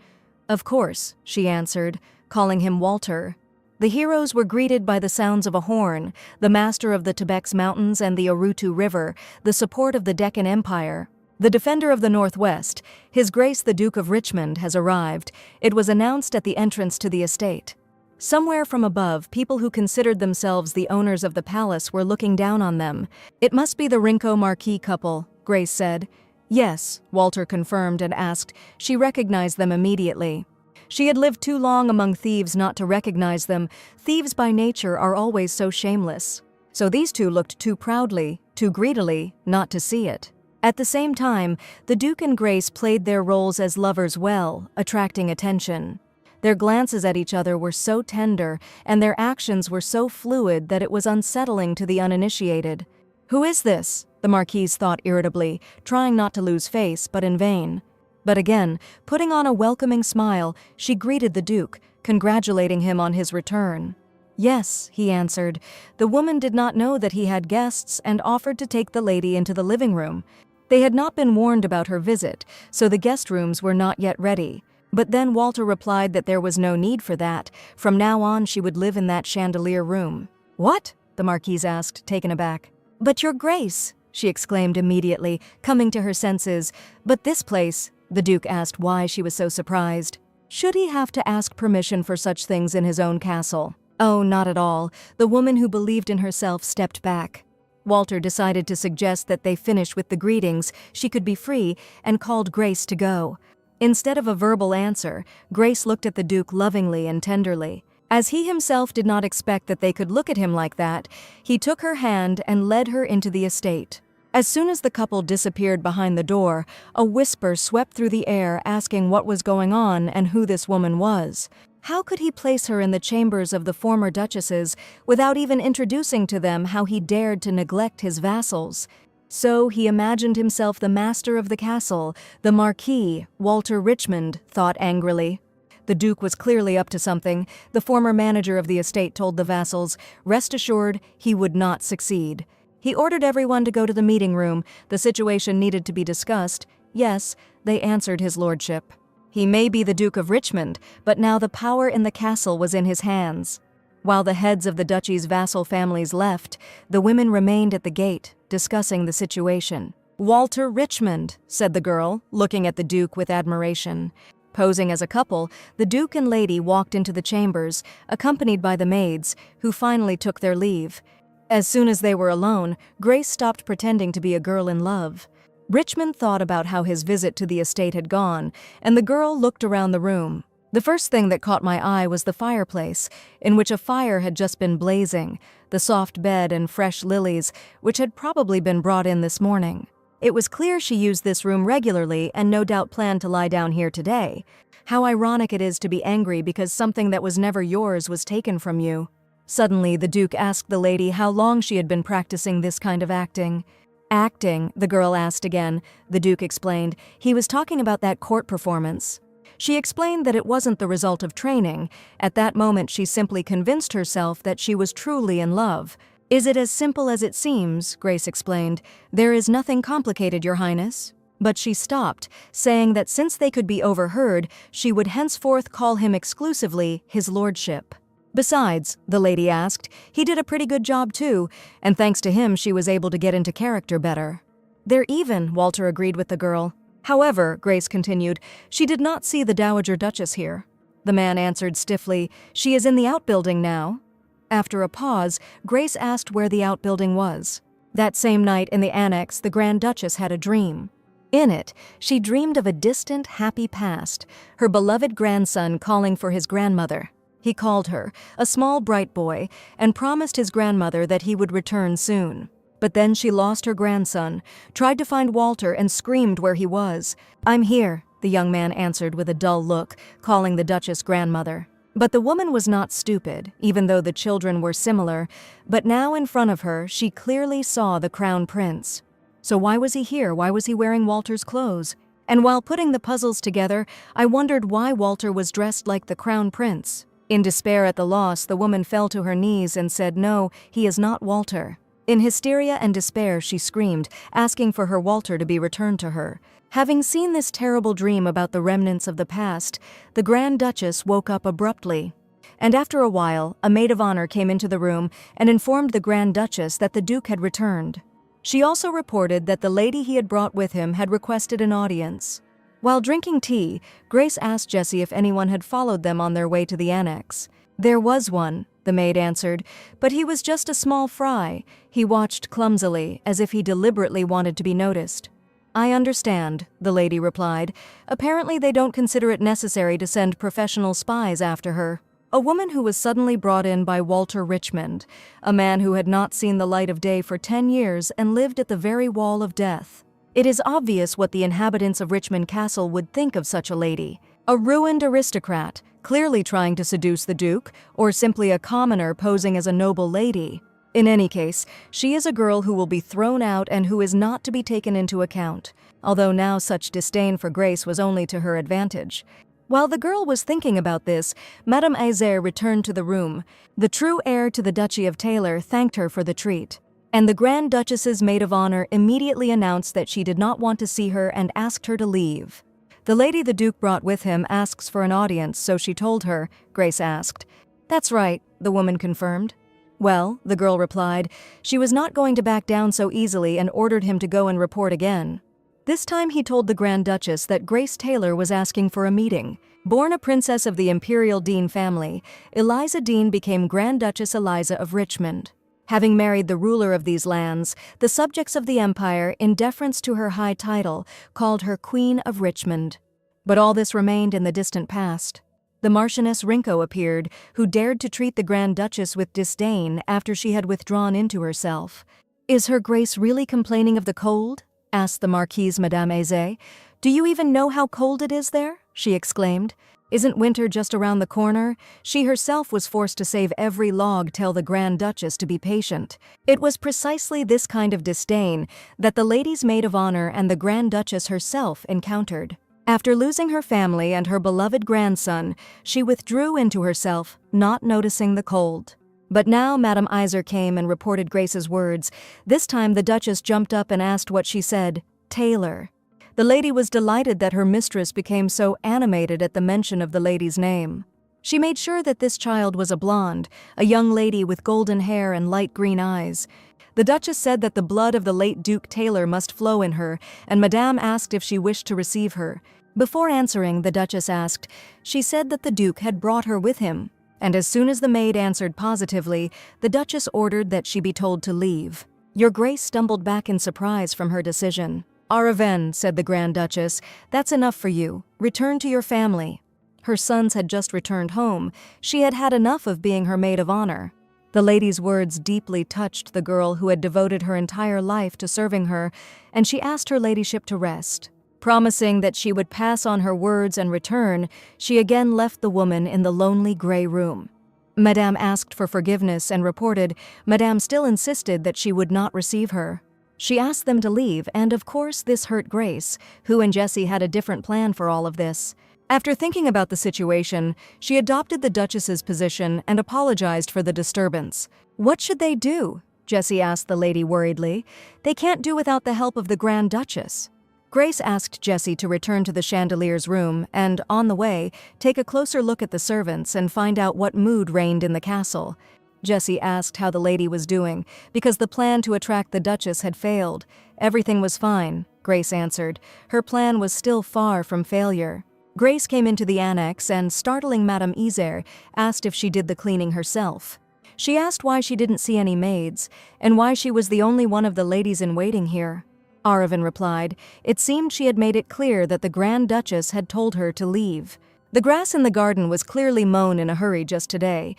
"Of course," she answered, calling him Walter. The heroes were greeted by the sounds of a horn, the master of the Tabex Mountains and the Arutu River, the support of the Deccan Empire. The defender of the Northwest, His Grace the Duke of Richmond, has arrived. It was announced at the entrance to the estate. Somewhere from above, people who considered themselves the owners of the palace were looking down on them. "It must be the Rinko Marquis couple," Grace said. "Yes," Walter confirmed and asked. She recognized them immediately. She had lived too long among thieves not to recognize them. Thieves by nature are always so shameless. So these two looked too proudly, too greedily, not to see it. At the same time, the Duke and Grace played their roles as lovers well, attracting attention. Their glances at each other were so tender, and their actions were so fluid that it was unsettling to the uninitiated. "Who is this?" the Marquise thought irritably, trying not to lose face, but in vain. But again, putting on a welcoming smile, she greeted the Duke, congratulating him on his return. "Yes," he answered. The woman did not know that he had guests and offered to take the lady into the living room. They had not been warned about her visit, so the guest rooms were not yet ready. But then Walter replied that there was no need for that. From now on she would live in that chandelier room. "What?" the Marquise asked, taken aback. "But your Grace," she exclaimed immediately, coming to her senses. "But this place," the Duke asked why she was so surprised. Should he have to ask permission for such things in his own castle? Oh, not at all. The woman who believed in herself stepped back. Walter decided to suggest that they finish with the greetings, she could be free, and called Grace to go. Instead of a verbal answer, Grace looked at the Duke lovingly and tenderly. As he himself did not expect that they could look at him like that, he took her hand and led her into the estate. As soon as the couple disappeared behind the door, a whisper swept through the air asking what was going on and who this woman was. How could he place her in the chambers of the former duchesses without even introducing to them how he dared to neglect his vassals? So he imagined himself the master of the castle, the Marquis, Walter Richmond, thought angrily. The Duke was clearly up to something. The former manager of the estate told the vassals, rest assured he would not succeed. He ordered everyone to go to the meeting room. The situation needed to be discussed. Yes, they answered his lordship. He may be the Duke of Richmond, but now the power in the castle was in his hands. While the heads of the duchy's vassal families left, the women remained at the gate, discussing the situation. Walter Richmond, said the girl, looking at the Duke with admiration. Posing as a couple, the Duke and lady walked into the chambers, accompanied by the maids, who finally took their leave. As soon as they were alone, Grace stopped pretending to be a girl in love. Richmond thought about how his visit to the estate had gone, and the girl looked around the room. The first thing that caught my eye was the fireplace, in which a fire had just been blazing, the soft bed and fresh lilies, which had probably been brought in this morning. It was clear she used this room regularly and no doubt planned to lie down here today. How ironic it is to be angry because something that was never yours was taken from you. Suddenly, the Duke asked the lady how long she had been practicing this kind of acting. Acting, the girl asked again. The Duke explained. He was talking about that court performance. She explained that it wasn't the result of training. At that moment, she simply convinced herself that she was truly in love. Is it as simple as it seems? Grace explained. There is nothing complicated, Your Highness. But she stopped, saying that since they could be overheard, she would henceforth call him exclusively His Lordship. Besides, the lady asked, he did a pretty good job too, and thanks to him she was able to get into character better. They're even, Walter agreed with the girl. However, Grace continued, she did not see the Dowager Duchess here. The man answered stiffly, she is in the outbuilding now. After a pause, Grace asked where the outbuilding was. That same night in the annex, the Grand Duchess had a dream. In it, she dreamed of a distant, happy past, her beloved grandson calling for his grandmother. He called her, a small bright boy, and promised his grandmother that he would return soon. But then she lost her grandson, tried to find Walter, and screamed where he was. I'm here, the young man answered with a dull look, calling the Duchess grandmother. But the woman was not stupid, even though the children were similar, but now in front of her she clearly saw the Crown Prince. So why was he here? Why was he wearing Walter's clothes? And while putting the puzzles together, I wondered why Walter was dressed like the Crown Prince. In despair at the loss, the woman fell to her knees and said, no, he is not Walter. In hysteria and despair, she screamed, asking for her Walter to be returned to her. Having seen this terrible dream about the remnants of the past, the Grand Duchess woke up abruptly. And after a while, a maid of honor came into the room and informed the Grand Duchess that the Duke had returned. She also reported that the lady he had brought with him had requested an audience. While drinking tea, Grace asked Jessie if anyone had followed them on their way to the annex. There was one, the maid answered, but he was just a small fry. He watched clumsily, as if he deliberately wanted to be noticed. I understand, the lady replied. Apparently they don't consider it necessary to send professional spies after her. A woman who was suddenly brought in by Walter Richmond, a man who had not seen the light of day for 10 years and lived at the very wall of death. It is obvious what the inhabitants of Richmond Castle would think of such a lady. A ruined aristocrat, clearly trying to seduce the Duke, or simply a commoner posing as a noble lady. In any case, she is a girl who will be thrown out and who is not to be taken into account, although now such disdain for Grace was only to her advantage. While the girl was thinking about this, Madame Azer returned to the room. The true heir to the Duchy of Taylor thanked her for the treat. And the Grand Duchess's maid of honor immediately announced that she did not want to see her and asked her to leave. The lady the Duke brought with him asks for an audience, so she told her, Grace asked. That's right, the woman confirmed. Well, the girl replied, she was not going to back down so easily and ordered him to go and report again. This time he told the Grand Duchess that Grace Taylor was asking for a meeting. Born a princess of the Imperial Dean family, Eliza Dean became Grand Duchess Eliza of Richmond. Having married the ruler of these lands, the subjects of the empire, in deference to her high title, called her Queen of Richmond. But all this remained in the distant past. The Marchioness Rinko appeared, who dared to treat the Grand Duchess with disdain after she had withdrawn into herself. Is her Grace really complaining of the cold? Asked the Marquise Madame Aizé. Do you even know how cold it is there? She exclaimed. Isn't winter just around the corner? She herself was forced to save every log, tell the Grand Duchess to be patient. It was precisely this kind of disdain that the lady's maid of honor and the Grand Duchess herself encountered. After losing her family and her beloved grandson, she withdrew into herself, not noticing the cold. But now Madame Iser came and reported Grace's words. This time the Duchess jumped up and asked what she said. Taylor. The lady was delighted that her mistress became so animated at the mention of the lady's name. She made sure that this child was a blonde, a young lady with golden hair and light green eyes. The Duchess said that the blood of the late Duke Taylor must flow in her, and Madame asked if she wished to receive her. Before answering, the Duchess asked, she said that the Duke had brought her with him, and as soon as the maid answered positively, the Duchess ordered that she be told to leave. Your Grace stumbled back in surprise from her decision. Araven, said the Grand Duchess, that's enough for you. Return to your family. Her sons had just returned home. She had had enough of being her maid of honor. The lady's words deeply touched the girl who had devoted her entire life to serving her, and she asked her ladyship to rest. Promising that she would pass on her words and return, she again left the woman in the lonely gray room. Madame asked for forgiveness and reported Madame still insisted that she would not receive her. She asked them to leave, and of course this hurt Grace, who and Jessie had a different plan for all of this. After thinking about the situation, she adopted the Duchess's position and apologized for the disturbance. What should they do? Jessie asked the lady worriedly. They can't do without the help of the Grand Duchess. Grace asked Jessie to return to the chandelier's room and, on the way, take a closer look at the servants and find out what mood reigned in the castle. Jessie asked how the lady was doing, because the plan to attract the Duchess had failed. Everything was fine, Grace answered. Her plan was still far from failure. Grace came into the annex and, startling Madame Iser, asked if she did the cleaning herself. She asked why she didn't see any maids, and why she was the only one of the ladies-in-waiting here. Araven replied, it seemed she had made it clear that the Grand Duchess had told her to leave. The grass in the garden was clearly mown in a hurry just today.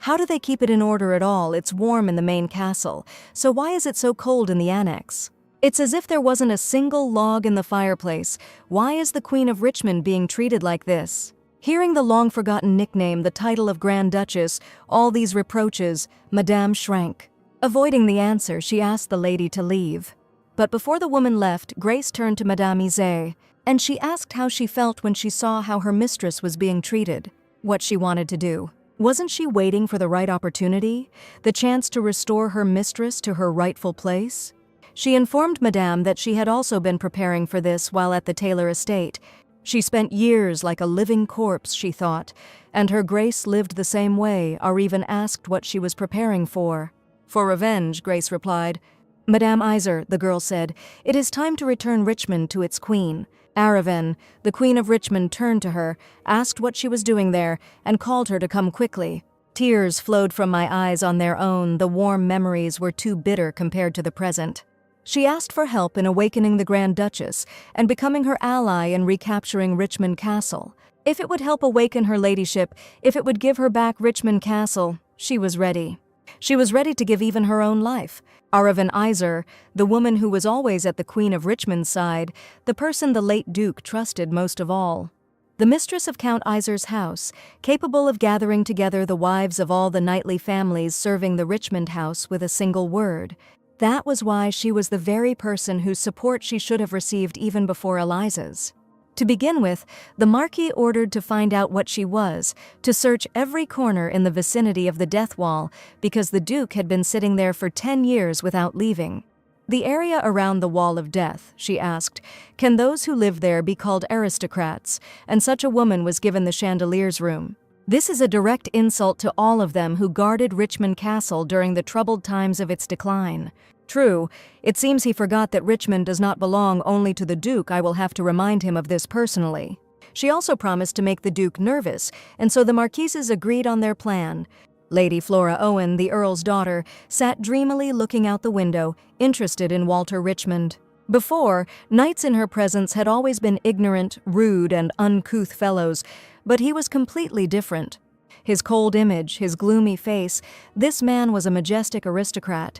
How do they keep it in order at all? It's warm in the main castle, so why is it so cold in the annex? It's as if there wasn't a single log in the fireplace. Why is the Queen of Richmond being treated like this? Hearing the long-forgotten nickname, the title of Grand Duchess, all these reproaches, Madame shrank. Avoiding the answer, she asked the lady to leave. But before the woman left, Grace turned to Madame Iser, and she asked how she felt when she saw how her mistress was being treated, what she wanted to do. Wasn't she waiting for the right opportunity, the chance to restore her mistress to her rightful place? She informed Madame that she had also been preparing for this while at the Taylor estate. She spent years like a living corpse, she thought, and her Grace lived the same way, or even asked what she was preparing for. For revenge, Grace replied. Madame Iser, the girl said, it is time to return Richmond to its queen. Araven, the Queen of Richmond, turned to her, asked what she was doing there, and called her to come quickly. Tears flowed from my eyes on their own. The warm memories were too bitter compared to the present. She asked for help in awakening the Grand Duchess and becoming her ally in recapturing Richmond Castle. If it would help awaken her ladyship, if it would give her back Richmond Castle, she was ready. She was ready to give even her own life. Araven Iser, the woman who was always at the Queen of Richmond's side, the person the late Duke trusted most of all. The mistress of Count Iser's house, capable of gathering together the wives of all the knightly families serving the Richmond house with a single word. That was why she was the very person whose support she should have received even before Eliza's. To begin with, the Marquis ordered to find out what she was, to search every corner in the vicinity of the death wall, because the Duke had been sitting there for 10 years without leaving. The area around the Wall of Death, she asked, can those who live there be called aristocrats? And such a woman was given the chandelier's room. This is a direct insult to all of them who guarded Richmond Castle during the troubled times of its decline. True, it seems he forgot that Richmond does not belong only to the Duke. I will have to remind him of this personally. She also promised to make the Duke nervous, and so the Marquises agreed on their plan. Lady Flora Owen, the Earl's daughter, sat dreamily looking out the window, interested in Walter Richmond. Before, knights in her presence had always been ignorant, rude, and uncouth fellows, but he was completely different. His cold image, his gloomy face, this man was a majestic aristocrat.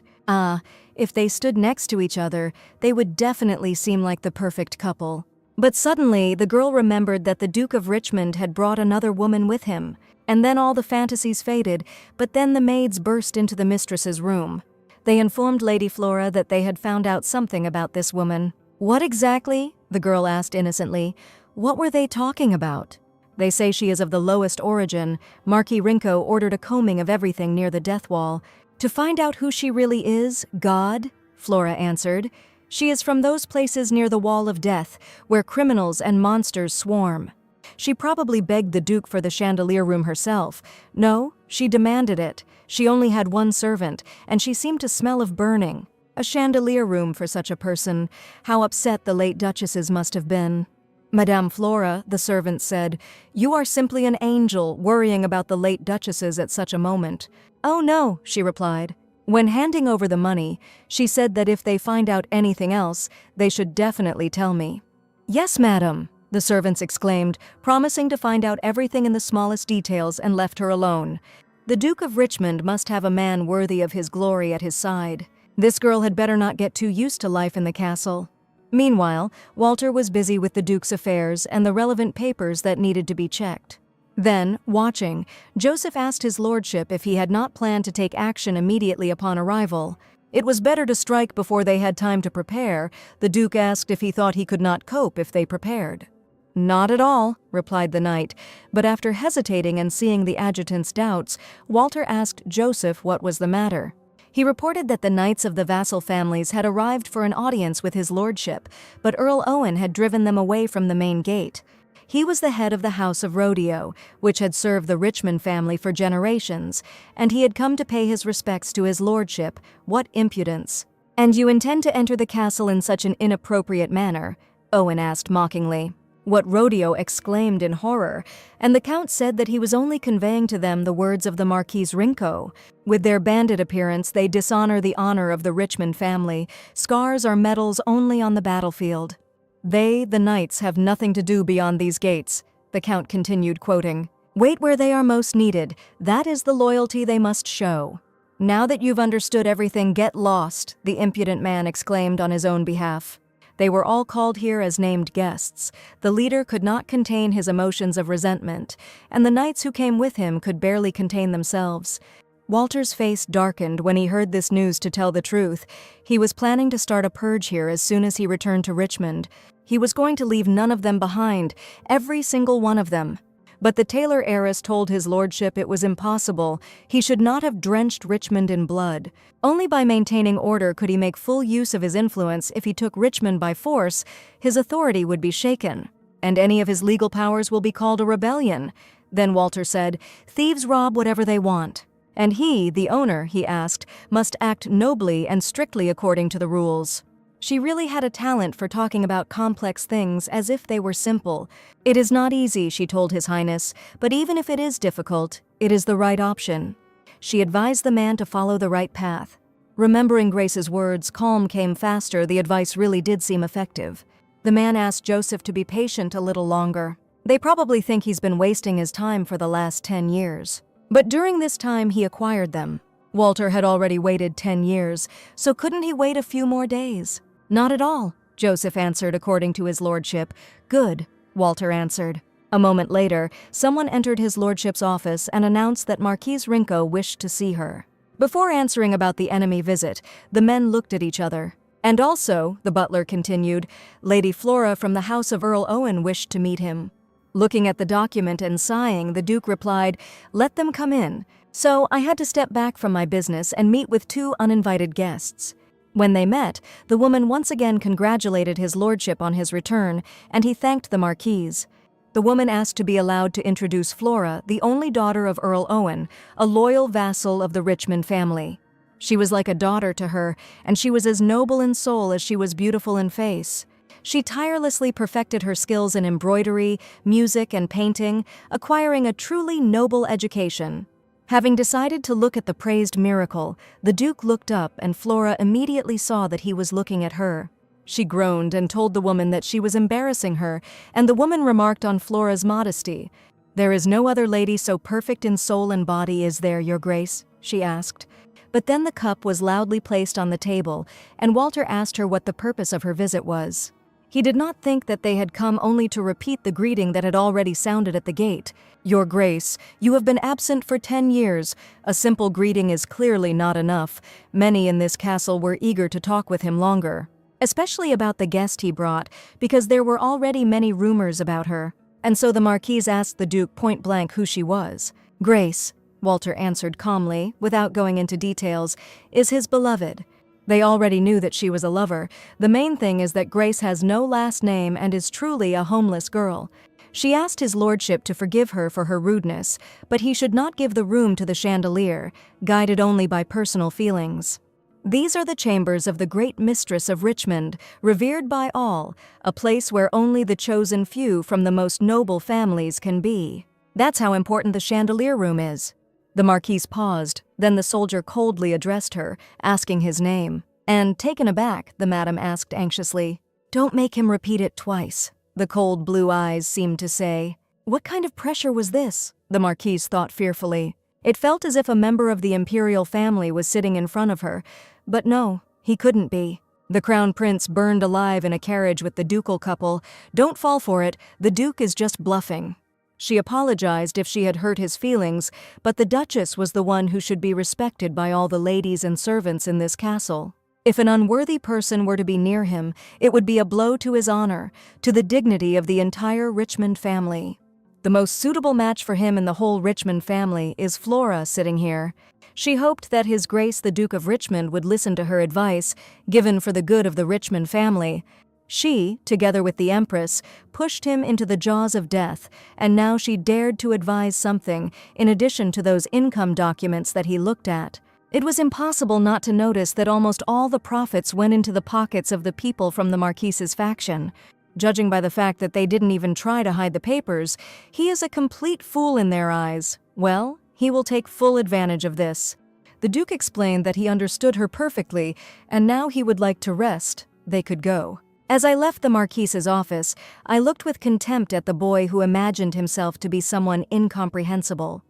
If they stood next to each other, they would definitely seem like the perfect couple. But suddenly, the girl remembered that the Duke of Richmond had brought another woman with him, and then all the fantasies faded, but then the maids burst into the mistress's room. They informed Lady Flora that they had found out something about this woman. "What exactly?" the girl asked innocently. "What were they talking about?" "They say she is of the lowest origin. Marquis Rinko ordered a combing of everything near the death wall. To find out who she really is, God," Flora answered. "She is from those places near the wall of death, where criminals and monsters swarm. She probably begged the Duke for the chandelier room herself. No, she demanded it. She only had one servant, and she seemed to smell of burning. A chandelier room for such a person. How upset the late duchesses must have been." "Madame Flora," the servant said, "you are simply an angel, worrying about the late duchesses at such a moment." "Oh no," she replied. When handing over the money, she said that if they find out anything else, they should definitely tell me. "Yes, madam," the servants exclaimed, promising to find out everything in the smallest details, and left her alone. The Duke of Richmond must have a man worthy of his glory at his side. This girl had better not get too used to life in the castle. Meanwhile, Walter was busy with the Duke's affairs and the relevant papers that needed to be checked. Then, watching, Joseph asked his lordship if he had not planned to take action immediately upon arrival. It was better to strike before they had time to prepare. The Duke asked if he thought he could not cope if they prepared. "Not at all," replied the knight, but after hesitating and seeing the adjutant's doubts, Walter asked Joseph what was the matter. He reported that the knights of the vassal families had arrived for an audience with his lordship, but Earl Owen had driven them away from the main gate. He was the head of the House of Rodeo, which had served the Richmond family for generations, and he had come to pay his respects to his lordship. What impudence! "And you intend to enter the castle in such an inappropriate manner?" Owen asked mockingly. What Rodeo exclaimed in horror, and the Count said that he was only conveying to them the words of the Marquis Rinko. "With their bandit appearance, they dishonor the honor of the Richmond family. Scars are medals only on the battlefield. They, the knights, have nothing to do beyond these gates," the Count continued, quoting. "Wait where they are most needed. That is the loyalty they must show." "Now that you've understood everything, get lost," the impudent man exclaimed on his own behalf. They were all called here as named guests. The leader could not contain his emotions of resentment, and the knights who came with him could barely contain themselves. Walter's face darkened when he heard this news. To tell the truth, he was planning to start a purge here as soon as he returned to Richmond. He was going to leave none of them behind, every single one of them. But the Taylor heiress told his lordship it was impossible. He should not have drenched Richmond in blood. Only by maintaining order could he make full use of his influence. If he took Richmond by force, his authority would be shaken, and any of his legal powers will be called a rebellion. Then Walter said, "Thieves rob whatever they want. And he, the owner," he asked, "must act nobly and strictly according to the rules." She really had a talent for talking about complex things as if they were simple. "It is not easy," she told His Highness, "but even if it is difficult, it is the right option." She advised the man to follow the right path. Remembering Grace's words, calm came faster. The advice really did seem effective. The man asked Joseph to be patient a little longer. They probably think he's been wasting his time for the last 10 years. But during this time, he acquired them. Walter had already waited 10 years, so couldn't he wait a few more days? "Not at all," Joseph answered according to his lordship. "Good," Walter answered. A moment later, someone entered his lordship's office and announced that Marquis Rinko wished to see her. Before answering about the enemy visit, the men looked at each other. "And also," the butler continued, "Lady Flora from the house of Earl Owen wished to meet him." Looking at the document and sighing, the Duke replied, "Let them come in." So I had to step back from my business and meet with 2 uninvited guests. When they met, the woman once again congratulated his lordship on his return, and he thanked the Marquise. The woman asked to be allowed to introduce Flora, the only daughter of Earl Owen, a loyal vassal of the Richmond family. She was like a daughter to her, and she was as noble in soul as she was beautiful in face. She tirelessly perfected her skills in embroidery, music, and painting, acquiring a truly noble education. Having decided to look at the praised miracle, the Duke looked up, and Flora immediately saw that he was looking at her. She groaned and told the woman that she was embarrassing her, and the woman remarked on Flora's modesty. "There is no other lady so perfect in soul and body, is there, Your Grace?" she asked. But then the cup was loudly placed on the table, and Walter asked her what the purpose of her visit was. He did not think that they had come only to repeat the greeting that had already sounded at the gate. "Your Grace, you have been absent for 10 years. A simple greeting is clearly not enough. Many in this castle were eager to talk with him longer, especially about the guest he brought, because there were already many rumors about her." And so the Marquise asked the Duke point-blank who she was. "Grace," Walter answered calmly, without going into details, "is his beloved." They already knew that she was a lover. The main thing is that Grace has no last name and is truly a homeless girl. She asked his lordship to forgive her for her rudeness, but he should not give the room to the chandelier, guided only by personal feelings. These are the chambers of the great mistress of Richmond, revered by all, a place where only the chosen few from the most noble families can be. That's how important the chandelier room is. The Marquise paused, then the soldier coldly addressed her, asking his name. And, taken aback, the madam asked anxiously, "Don't make him repeat it twice," the cold blue eyes seemed to say. What kind of pressure was this? The Marquise thought fearfully. It felt as if a member of the imperial family was sitting in front of her, but no, he couldn't be. The crown prince burned alive in a carriage with the ducal couple. Don't fall for it, the Duke is just bluffing. She apologized if she had hurt his feelings, but the Duchess was the one who should be respected by all the ladies and servants in this castle. If an unworthy person were to be near him, it would be a blow to his honor, to the dignity of the entire Richmond family. The most suitable match for him in the whole Richmond family is Flora sitting here. She hoped that His Grace the Duke of Richmond would listen to her advice, given for the good of the Richmond family. She, together with the Empress, pushed him into the jaws of death, and now she dared to advise something, in addition to those income documents that he looked at. It was impossible not to notice that almost all the profits went into the pockets of the people from the Marquise's faction. Judging by the fact that they didn't even try to hide the papers, he is a complete fool in their eyes. Well, he will take full advantage of this. The Duke explained that he understood her perfectly, and now he would like to rest. They could go. As I left the Marquise's office, I looked with contempt at the boy who imagined himself to be someone incomprehensible.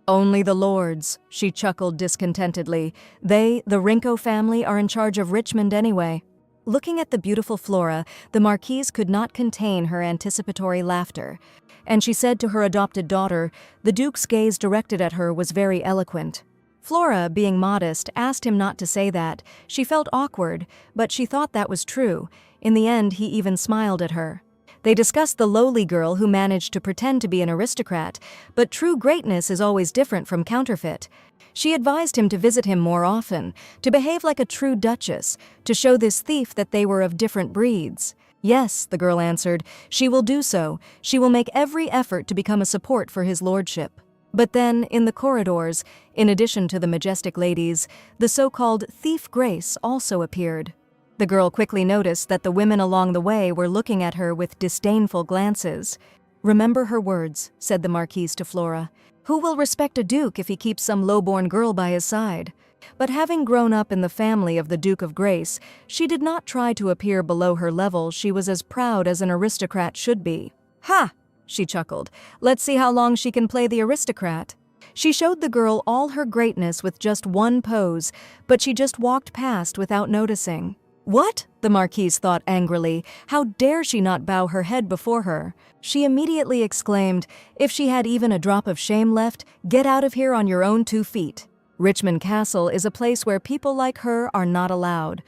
"Only the lords," she chuckled discontentedly. "They, the Rinko family, are in charge of Richmond anyway." Looking at the beautiful Flora, the Marquise could not contain her anticipatory laughter, and she said to her adopted daughter, the Duke's gaze directed at her was very eloquent. Flora, being modest, asked him not to say that. She felt awkward, but she thought that was true. In the end, he even smiled at her. They discussed the lowly girl who managed to pretend to be an aristocrat, but true greatness is always different from counterfeit. She advised him to visit him more often, to behave like a true duchess, to show this thief that they were of different breeds. "Yes," the girl answered, "she will do so. She will make every effort to become a support for his lordship." But then, in the corridors, in addition to the majestic ladies, the so-called thief Grace also appeared. The girl quickly noticed that the women along the way were looking at her with disdainful glances. "Remember her words," said the Marquise to Flora. "Who will respect a duke if he keeps some low-born girl by his side?" But having grown up in the family of the Duke of Grace, she did not try to appear below her level. She was as proud as an aristocrat should be. "Ha!" she chuckled. "Let's see how long she can play the aristocrat." She showed the girl all her greatness with just one pose, but she just walked past without noticing. "What?" the Marquise thought angrily. How dare she not bow her head before her? She immediately exclaimed, "If she had even a drop of shame left, get out of here on your own 2 feet. Richmond Castle is a place where people like her are not allowed."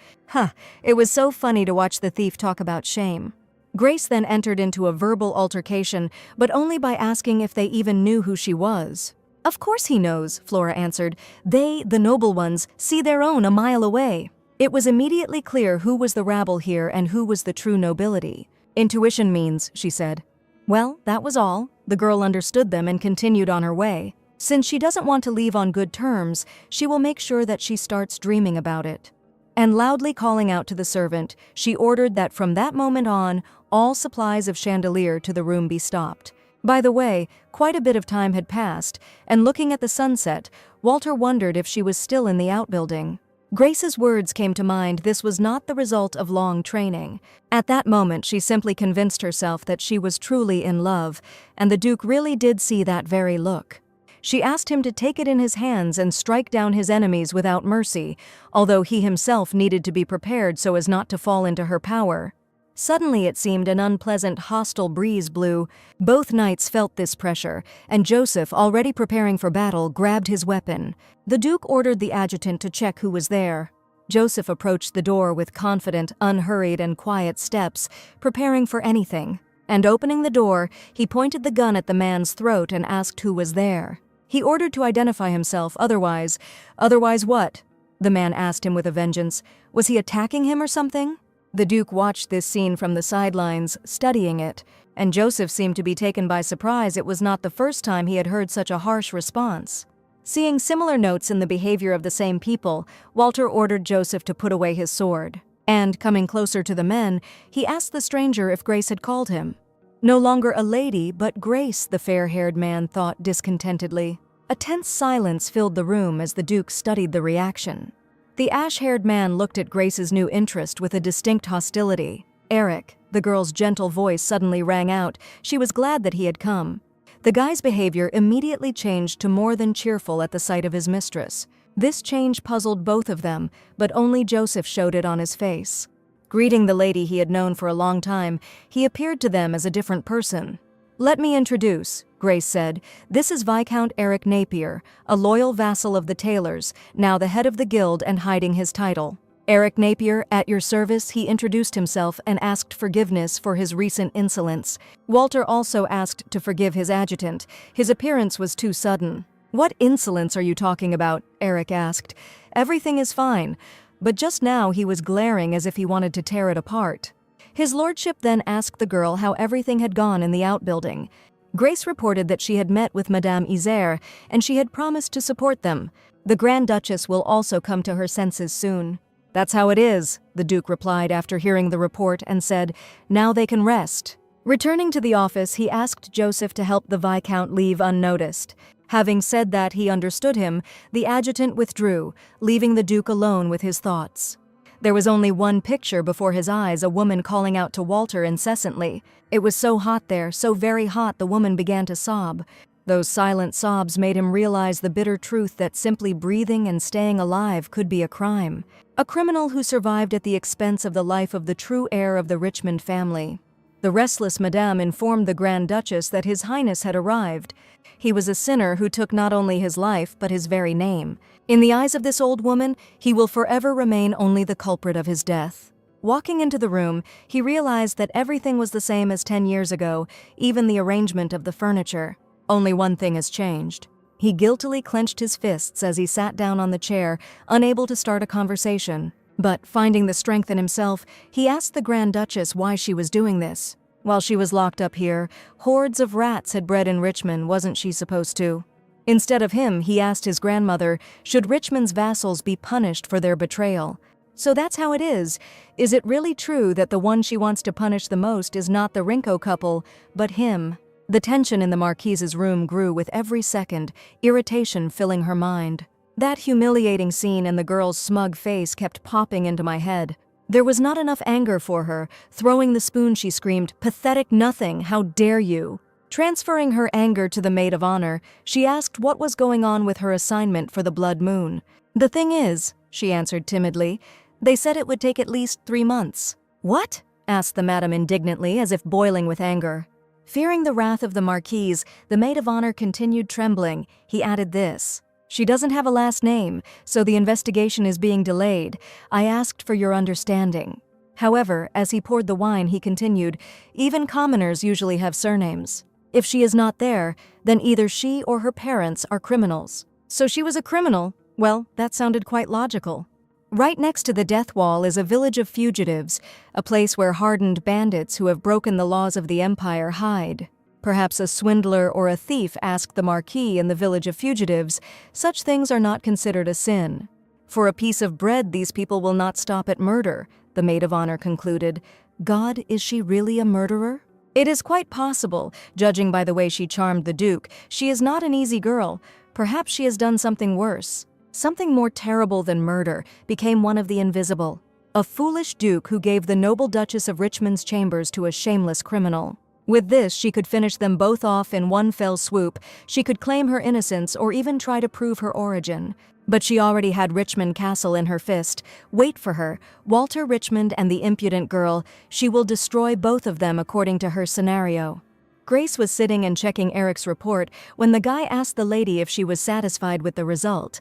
It was so funny to watch the thief talk about shame. Grace then entered into a verbal altercation, but only by asking if they even knew who she was. "Of course he knows," Flora answered. "They, the noble ones, see their own a mile away." It was immediately clear who was the rabble here and who was the true nobility. "Intuition means," she said. Well, that was all. The girl understood them and continued on her way. Since she doesn't want to leave on good terms, she will make sure that she starts dreaming about it. And loudly calling out to the servant, she ordered that from that moment on, all supplies of chandelier to the room be stopped. By the way, quite a bit of time had passed, and looking at the sunset, Walter wondered if she was still in the outbuilding. Grace's words came to mind. This was not the result of long training. At that moment, she simply convinced herself that she was truly in love, and the Duke really did see that very look. She asked him to take it in his hands and strike down his enemies without mercy, although he himself needed to be prepared so as not to fall into her power. Suddenly it seemed an unpleasant, hostile breeze blew. Both knights felt this pressure, and Joseph, already preparing for battle, grabbed his weapon. The Duke ordered the adjutant to check who was there. Joseph approached the door with confident, unhurried, and quiet steps, preparing for anything. And opening the door, he pointed the gun at the man's throat and asked who was there. He ordered to identify himself, otherwise what? The man asked him with a vengeance. Was he attacking him or something? The Duke watched this scene from the sidelines, studying it, and Joseph seemed to be taken by surprise. It was not the first time he had heard such a harsh response. Seeing similar notes in the behavior of the same people, Walter ordered Joseph to put away his sword. And, coming closer to the men, he asked the stranger if Grace had called him. No longer a lady, but Grace, the fair-haired man thought discontentedly. A tense silence filled the room as the Duke studied the reaction. The ash-haired man looked at Grace's new interest with a distinct hostility. Eric, the girl's gentle voice suddenly rang out. She was glad that he had come. The guy's behavior immediately changed to more than cheerful at the sight of his mistress. This change puzzled both of them, but only Joseph showed it on his face. Greeting the lady he had known for a long time, he appeared to them as a different person. "Let me introduce," Grace said. "This is Viscount Eric Napier, a loyal vassal of the Taylors, now the head of the guild and hiding his title. Eric Napier, at your service," he introduced himself and asked forgiveness for his recent insolence. Walter also asked to forgive his adjutant. His appearance was too sudden. "What insolence are you talking about?" Eric asked. "Everything is fine." But just now he was glaring as if he wanted to tear it apart. His lordship then asked the girl how everything had gone in the outbuilding. Grace reported that she had met with Madame Isère, and she had promised to support them. The Grand Duchess will also come to her senses soon. "That's how it is," the Duke replied after hearing the report and said, "Now they can rest." Returning to the office, he asked Joseph to help the Viscount leave unnoticed. Having said that he understood him, the adjutant withdrew, leaving the Duke alone with his thoughts. There was only one picture before his eyes, a woman calling out to Walter incessantly. It was so hot there, so very hot, the woman began to sob. Those silent sobs made him realize the bitter truth that simply breathing and staying alive could be a crime. A criminal who survived at the expense of the life of the true heir of the Richmond family. The restless Madame informed the Grand Duchess that His Highness had arrived. He was a sinner who took not only his life, but his very name. In the eyes of this old woman, he will forever remain only the culprit of his death. Walking into the room, he realized that everything was the same as 10 years ago, even the arrangement of the furniture. Only one thing has changed. He guiltily clenched his fists as he sat down on the chair, unable to start a conversation. But, finding the strength in himself, he asked the Grand Duchess why she was doing this. While she was locked up here, hordes of rats had bred in Richmond, wasn't she supposed to? Instead of him, he asked his grandmother, should Richmond's vassals be punished for their betrayal? So that's how it is. Is it really true that the one she wants to punish the most is not the Rinko couple, but him? The tension in the Marquise's room grew with every second, irritation filling her mind. That humiliating scene and the girl's smug face kept popping into my head. There was not enough anger for her. Throwing the spoon, she screamed, "Pathetic nothing, how dare you!" Transferring her anger to the maid of honor, she asked what was going on with her assignment for the blood moon. "The thing is," she answered timidly, "they said it would take at least 3 months." "What?" asked the madam indignantly, as if boiling with anger. Fearing the wrath of the Marquise, the maid of honor continued trembling. He added this. "She doesn't have a last name, so the investigation is being delayed. I asked for your understanding." However, as he poured the wine, he continued, "Even commoners usually have surnames. If she is not there, then either she or her parents are criminals." So she was a criminal? Well, that sounded quite logical. Right next to the death wall is a village of fugitives, a place where hardened bandits who have broken the laws of the empire hide. Perhaps a swindler or a thief asked the Marquis in the village of fugitives. Such things are not considered a sin. For a piece of bread, these people will not stop at murder, the maid of honor concluded. God, is she really a murderer? It is quite possible, judging by the way she charmed the Duke. She is not an easy girl. Perhaps she has done something worse. Something more terrible than murder, became one of the invisible. A foolish Duke who gave the noble Duchess of Richmond's chambers to a shameless criminal. With this, she could finish them both off in one fell swoop. She could claim her innocence or even try to prove her origin. But she already had Richmond Castle in her fist. Wait for her. Walter Richmond and the impudent girl. She will destroy both of them according to her scenario. Grace was sitting and checking Eric's report when the guy asked the lady if she was satisfied with the result.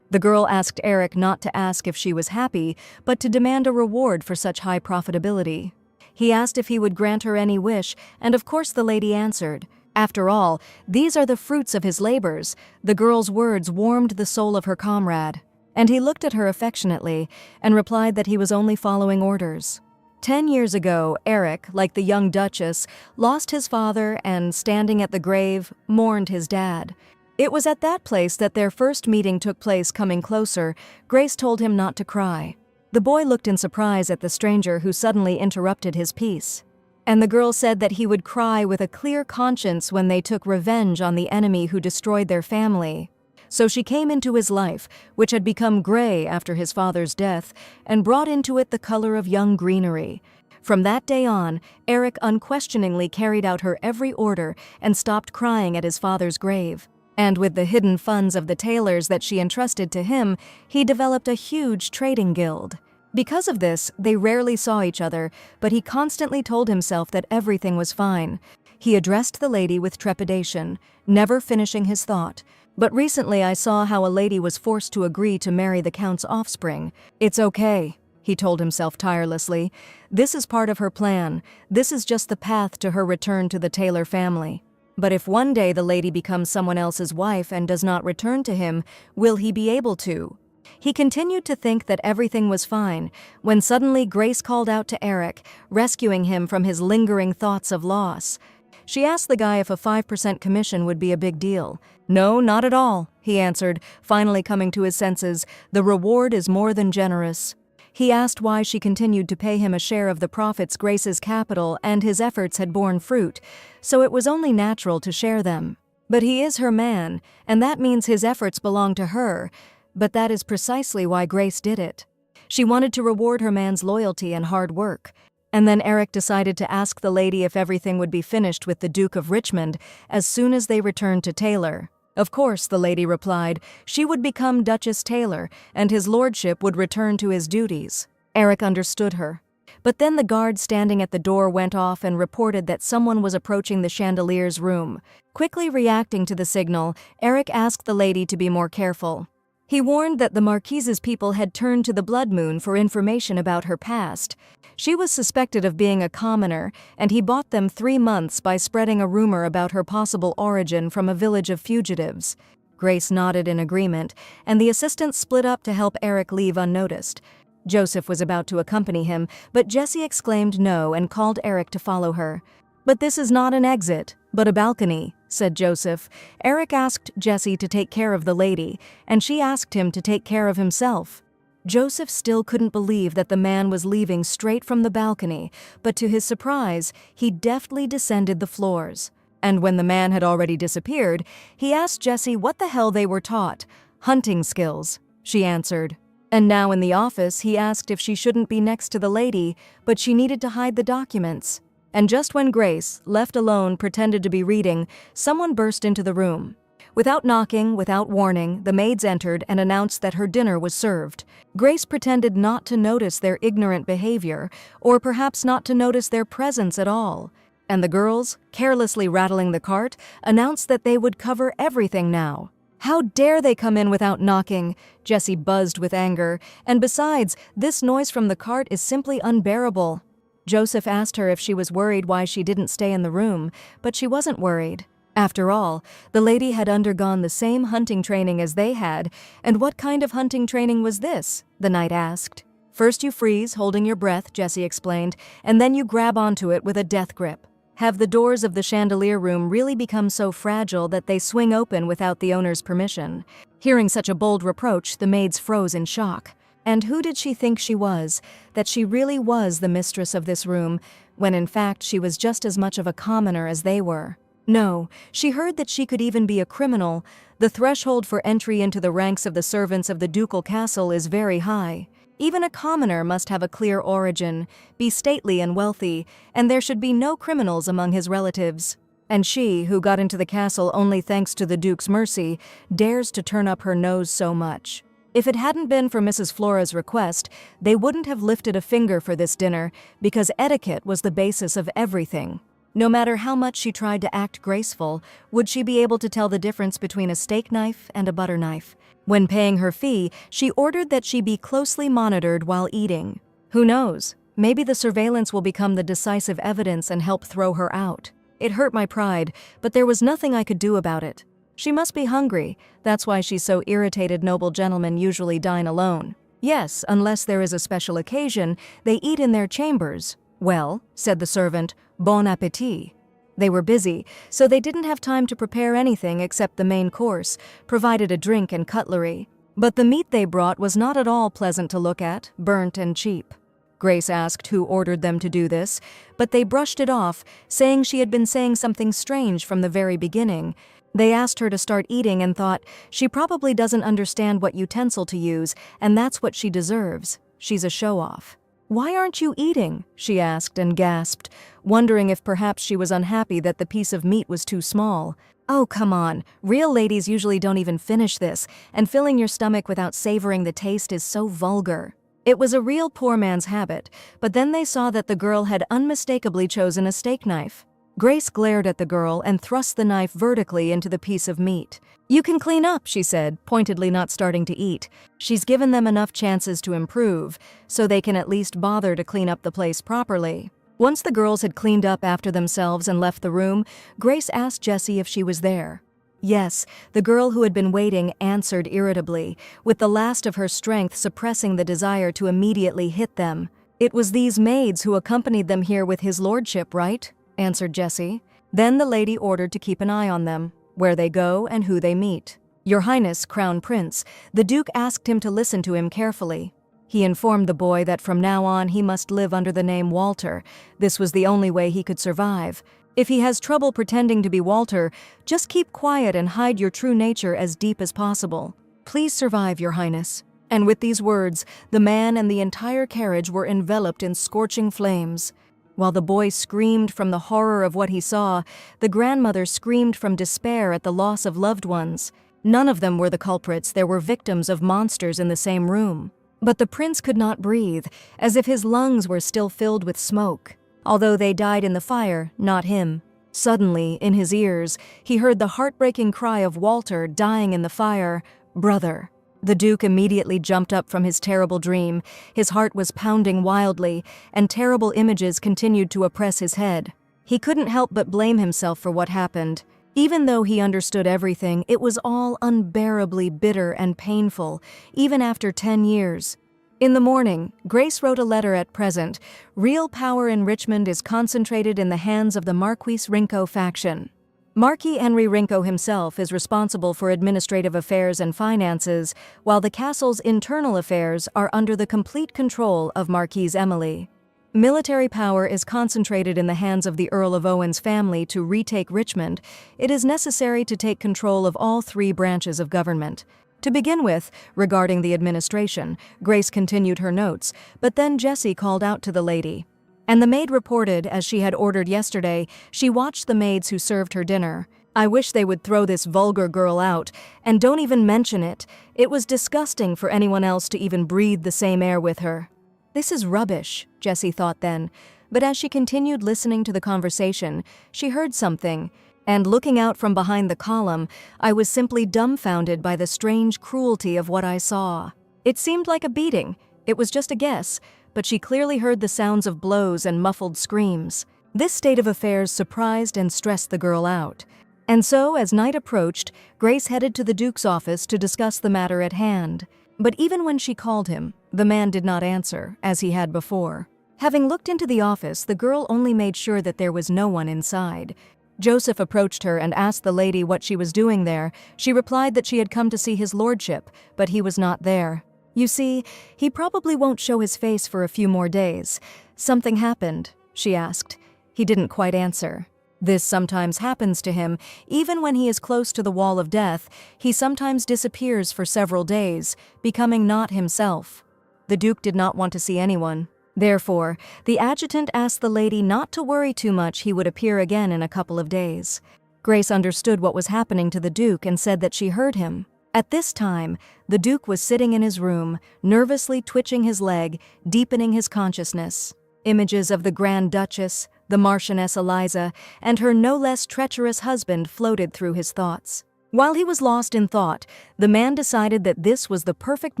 The girl asked Eric not to ask if she was happy, but to demand a reward for such high profitability. He asked if he would grant her any wish, and of course the lady answered. After all, these are the fruits of his labors. The girl's words warmed the soul of her comrade. And he looked at her affectionately and replied that he was only following orders. 10 years ago, Eric, like the young Duchess, lost his father and, standing at the grave, mourned his dad. It was at that place that their first meeting took place. Coming closer, Grace told him not to cry. The boy looked in surprise at the stranger who suddenly interrupted his peace. And the girl said that he would cry with a clear conscience when they took revenge on the enemy who destroyed their family. So she came into his life, which had become gray after his father's death, and brought into it the color of young greenery. From that day on, Eric unquestioningly carried out her every order and stopped crying at his father's grave. And with the hidden funds of the tailors that she entrusted to him, he developed a huge trading guild. Because of this, they rarely saw each other, but he constantly told himself that everything was fine. He addressed the lady with trepidation, never finishing his thought. But recently I saw how a lady was forced to agree to marry the Count's offspring. It's okay, he told himself tirelessly. This is part of her plan. This is just the path to her return to the Taylor family. But if one day the lady becomes someone else's wife and does not return to him, will he be able to? He continued to think that everything was fine, when suddenly Grace called out to Eric, rescuing him from his lingering thoughts of loss. She asked the guy if a 5% commission would be a big deal. No, not at all, he answered, finally coming to his senses. The reward is more than generous. He asked why she continued to pay him a share of the profits Grace's capital and his efforts had borne fruit, so it was only natural to share them. But he is her man, and that means his efforts belong to her. But that is precisely why Grace did it. She wanted to reward her man's loyalty and hard work. And then Eric decided to ask the lady if everything would be finished with the Duke of Richmond as soon as they returned to Taylor. Of course, the lady replied, she would become Duchess Taylor, and his lordship would return to his duties. Eric understood her. But then the guard standing at the door went off and reported that someone was approaching the chandelier's room. Quickly reacting to the signal, Eric asked the lady to be more careful. He warned that the Marquise's people had turned to the Blood Moon for information about her past. She was suspected of being a commoner, and he bought them 3 months by spreading a rumor about her possible origin from a village of fugitives. Grace nodded in agreement, and the assistants split up to help Eric leave unnoticed. Joseph was about to accompany him, but Jessie exclaimed no and called Eric to follow her. But this is not an exit, but a balcony, said Joseph. Eric asked Jessie to take care of the lady, and she asked him to take care of himself. Joseph still couldn't believe that the man was leaving straight from the balcony, but to his surprise, he deftly descended the floors. And when the man had already disappeared, he asked Jessie what the hell they were taught. Hunting skills, she answered. And now in the office, he asked if she shouldn't be next to the lady, but she needed to hide the documents. And just when Grace, left alone, pretended to be reading, someone burst into the room. Without knocking, without warning, the maids entered and announced that her dinner was served. Grace pretended not to notice their ignorant behavior, or perhaps not to notice their presence at all. And the girls, carelessly rattling the cart, announced that they would cover everything now. How dare they come in without knocking? Jessie buzzed with anger. And besides, this noise from the cart is simply unbearable. Joseph asked her if she was worried why she didn't stay in the room, but she wasn't worried. After all, the lady had undergone the same hunting training as they had, and what kind of hunting training was this? The knight asked. First you freeze, holding your breath, Jessie explained, and then you grab onto it with a death grip. Have the doors of the chandelier room really become so fragile that they swing open without the owner's permission? Hearing such a bold reproach, the maids froze in shock. And who did she think she was, that she really was the mistress of this room, when in fact she was just as much of a commoner as they were? No, she heard that she could even be a criminal. The threshold for entry into the ranks of the servants of the ducal castle is very high. Even a commoner must have a clear origin, be stately and wealthy, and there should be no criminals among his relatives. And she, who got into the castle only thanks to the Duke's mercy, dares to turn up her nose so much. If it hadn't been for Mrs. Flora's request, they wouldn't have lifted a finger for this dinner, because etiquette was the basis of everything. No matter how much she tried to act graceful, would she be able to tell the difference between a steak knife and a butter knife? When paying her fee, she ordered that she be closely monitored while eating. Who knows? Maybe the surveillance will become the decisive evidence and help throw her out. It hurt my pride, but there was nothing I could do about it. She must be hungry. That's why she's so irritated. Noble gentlemen usually dine alone. Yes, unless there is a special occasion, they eat in their chambers. Well, said the servant, bon appétit. They were busy, so they didn't have time to prepare anything except the main course, provided a drink and cutlery. But the meat they brought was not at all pleasant to look at, burnt and cheap. Grace asked who ordered them to do this, but they brushed it off, saying she had been saying something strange from the very beginning. They asked her to start eating and thought, she probably doesn't understand what utensil to use, and that's what she deserves. She's a show-off. Why aren't you eating? She asked and gasped, wondering if perhaps she was unhappy that the piece of meat was too small. Oh, come on. Real ladies usually don't even finish this, and filling your stomach without savoring the taste is so vulgar. It was a real poor man's habit, but then they saw that the girl had unmistakably chosen a steak knife. Grace glared at the girl and thrust the knife vertically into the piece of meat. You can clean up, she said, pointedly not starting to eat. She's given them enough chances to improve, so they can at least bother to clean up the place properly. Once the girls had cleaned up after themselves and left the room, Grace asked Jessie if she was there. Yes, the girl who had been waiting answered irritably, with the last of her strength suppressing the desire to immediately hit them. It was these maids who accompanied them here with his lordship, right? Answered Jessie. Then the lady ordered to keep an eye on them, where they go and who they meet. Your Highness, Crown Prince, the Duke asked him to listen to him carefully. He informed the boy that from now on he must live under the name Walter. This was the only way he could survive. If he has trouble pretending to be Walter, just keep quiet and hide your true nature as deep as possible. Please survive, Your Highness. And with these words, the man and the entire carriage were enveloped in scorching flames. While the boy screamed from the horror of what he saw, the grandmother screamed from despair at the loss of loved ones. None of them were the culprits. There were victims of monsters in the same room. But the prince could not breathe, as if his lungs were still filled with smoke. Although they died in the fire, not him. Suddenly, in his ears, he heard the heartbreaking cry of Walter dying in the fire, "Brother." The Duke immediately jumped up from his terrible dream. His heart was pounding wildly, and terrible images continued to oppress his head. He couldn't help but blame himself for what happened. Even though he understood everything, it was all unbearably bitter and painful, even after 10 years. In the morning, Grace wrote a letter at present. Real power in Richmond is concentrated in the hands of the Marquis Rinko faction. Marquis Henry Rinko himself is responsible for administrative affairs and finances, while the castle's internal affairs are under the complete control of Marquise Emily. Military power is concentrated in the hands of the Earl of Owen's family to retake Richmond. It is necessary to take control of all 3 branches of government. To begin with, regarding the administration, Grace continued her notes, but then Jessie called out to the lady. And the maid reported, as she had ordered yesterday, she watched the maids who served her dinner. I wish they would throw this vulgar girl out, and don't even mention it. It was disgusting for anyone else to even breathe the same air with her. This is rubbish, Jessie thought then, but as she continued listening to the conversation, she heard something, and looking out from behind the column, I was simply dumbfounded by the strange cruelty of what I saw. It seemed like a beating. It was just a guess, but she clearly heard the sounds of blows and muffled screams. This state of affairs surprised and stressed the girl out. And so, as night approached, Grace headed to the Duke's office to discuss the matter at hand. But even when she called him, the man did not answer, as he had before. Having looked into the office, the girl only made sure that there was no one inside. Joseph approached her and asked the lady what she was doing there. She replied that she had come to see his lordship, but he was not there. You see, he probably won't show his face for a few more days. Something happened, she asked. He didn't quite answer. This sometimes happens to him. Even when he is close to the wall of death, he sometimes disappears for several days, becoming not himself. The Duke did not want to see anyone. Therefore, the adjutant asked the lady not to worry too much. He would appear again in a couple of days. Grace understood what was happening to the Duke and said that she heard him. At this time, the Duke was sitting in his room, nervously twitching his leg, deepening his consciousness. Images of the Grand Duchess, the Marchioness Eliza, and her no less treacherous husband floated through his thoughts. While he was lost in thought, the man decided that this was the perfect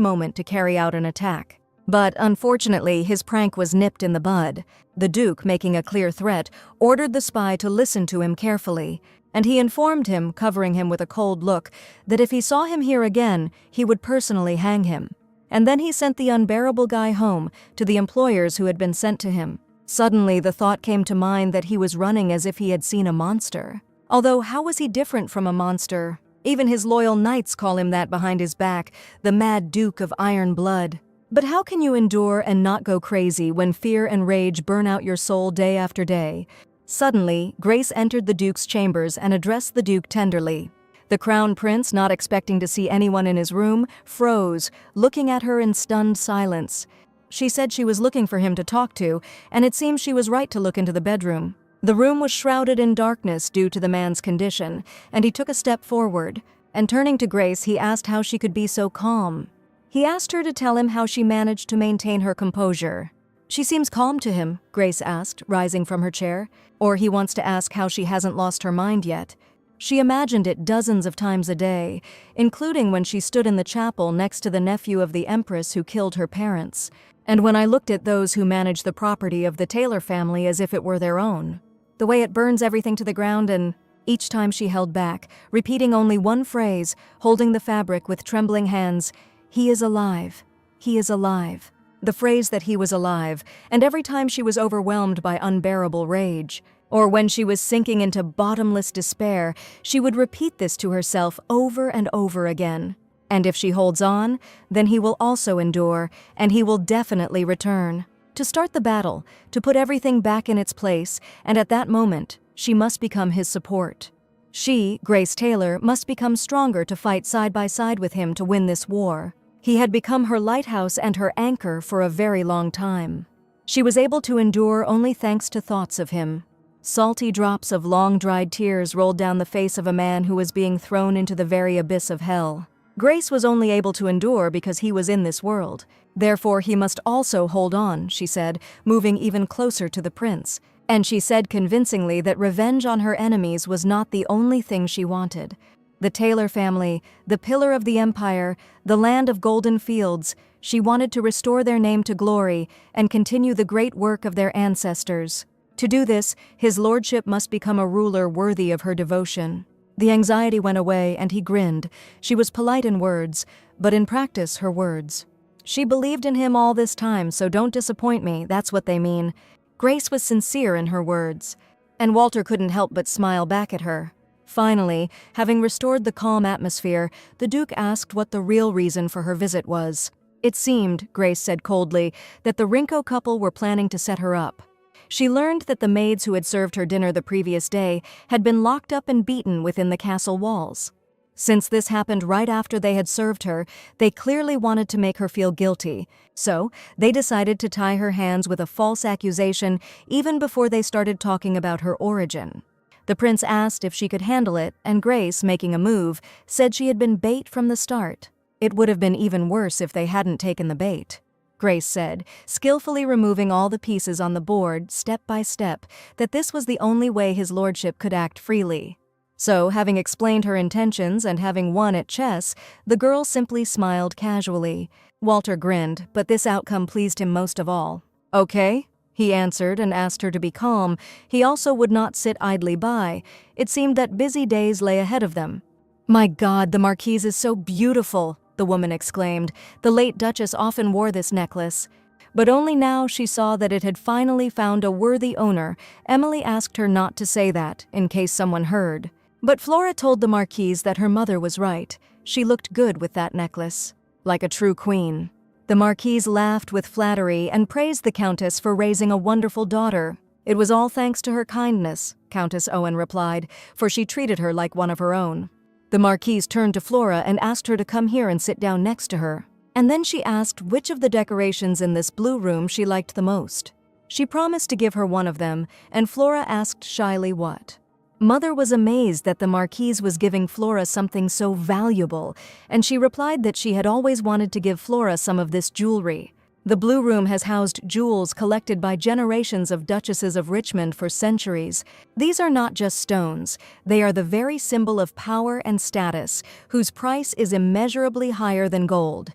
moment to carry out an attack. But unfortunately, his prank was nipped in the bud. The Duke, making a clear threat, ordered the spy to listen to him carefully, and he informed him, covering him with a cold look, that if he saw him here again, he would personally hang him. And then he sent the unbearable guy home to the employers who had been sent to him. Suddenly, the thought came to mind that he was running as if he had seen a monster. Although, how was he different from a monster? Even his loyal knights call him that behind his back, the Mad Duke of Iron Blood. But how can you endure and not go crazy when fear and rage burn out your soul day after day? Suddenly, Grace entered the Duke's chambers and addressed the Duke tenderly. The Crown Prince, not expecting to see anyone in his room, froze, looking at her in stunned silence. She said she was looking for him to talk to, and it seems she was right to look into the bedroom. The room was shrouded in darkness due to the man's condition, and he took a step forward. And turning to Grace, he asked how she could be so calm. He asked her to tell him how she managed to maintain her composure. "She seems calm to him," Grace asked, rising from her chair. Or he wants to ask how she hasn't lost her mind yet. She imagined it dozens of times a day, including when she stood in the chapel next to the nephew of the Empress who killed her parents, and when I looked at those who manage the property of the Taylor family as if it were their own. The way it burns everything to the ground, and each time she held back, repeating only one phrase, holding the fabric with trembling hands, "He is alive. He is alive." The phrase that he was alive, and every time she was overwhelmed by unbearable rage, or when she was sinking into bottomless despair, she would repeat this to herself over and over again. And if she holds on, then he will also endure, and he will definitely return. To start the battle, to put everything back in its place, and at that moment, she must become his support. She, Grace Taylor, must become stronger to fight side by side with him to win this war. He had become her lighthouse and her anchor for a very long time. She was able to endure only thanks to thoughts of him. Salty drops of long-dried tears rolled down the face of a man who was being thrown into the very abyss of hell. Grace was only able to endure because he was in this world. Therefore, he must also hold on, she said, moving even closer to the prince. And she said convincingly that revenge on her enemies was not the only thing she wanted. The Taylor family, the pillar of the empire, the land of golden fields, she wanted to restore their name to glory and continue the great work of their ancestors. To do this, his lordship must become a ruler worthy of her devotion. The anxiety went away and he grinned. She was polite in words, but in practice her words. "She believed in him all this time, so don't disappoint me, that's what they mean." Grace was sincere in her words, and Walter couldn't help but smile back at her. Finally, having restored the calm atmosphere, the Duke asked what the real reason for her visit was. It seemed, Grace said coldly, that the Rinko couple were planning to set her up. She learned that the maids who had served her dinner the previous day had been locked up and beaten within the castle walls. Since this happened right after they had served her, they clearly wanted to make her feel guilty. So, they decided to tie her hands with a false accusation even before they started talking about her origin. The prince asked if she could handle it, and Grace, making a move, said she had been bait from the start. It would have been even worse if they hadn't taken the bait. Grace said, skillfully removing all the pieces on the board, step by step, that this was the only way his lordship could act freely. So, having explained her intentions and having won at chess, the girl simply smiled casually. Walter grinned, but this outcome pleased him most of all. "Okay," he answered and asked her to be calm. He also would not sit idly by. It seemed that busy days lay ahead of them. "My God, the Marquise is so beautiful," the woman exclaimed. The late Duchess often wore this necklace. But only now she saw that it had finally found a worthy owner. Emily asked her not to say that, in case someone heard. But Flora told the Marquise that her mother was right. She looked good with that necklace, like a true queen. The Marquise laughed with flattery and praised the Countess for raising a wonderful daughter. "It was all thanks to her kindness," Countess Owen replied, "for she treated her like one of her own." The Marquise turned to Flora and asked her to come here and sit down next to her. And then she asked which of the decorations in this blue room she liked the most. She promised to give her one of them, and Flora asked shyly what. Mother was amazed that the Marquise was giving Flora something so valuable, and she replied that she had always wanted to give Flora some of this jewelry. The Blue Room has housed jewels collected by generations of Duchesses of Richmond for centuries. These are not just stones, they are the very symbol of power and status, whose price is immeasurably higher than gold.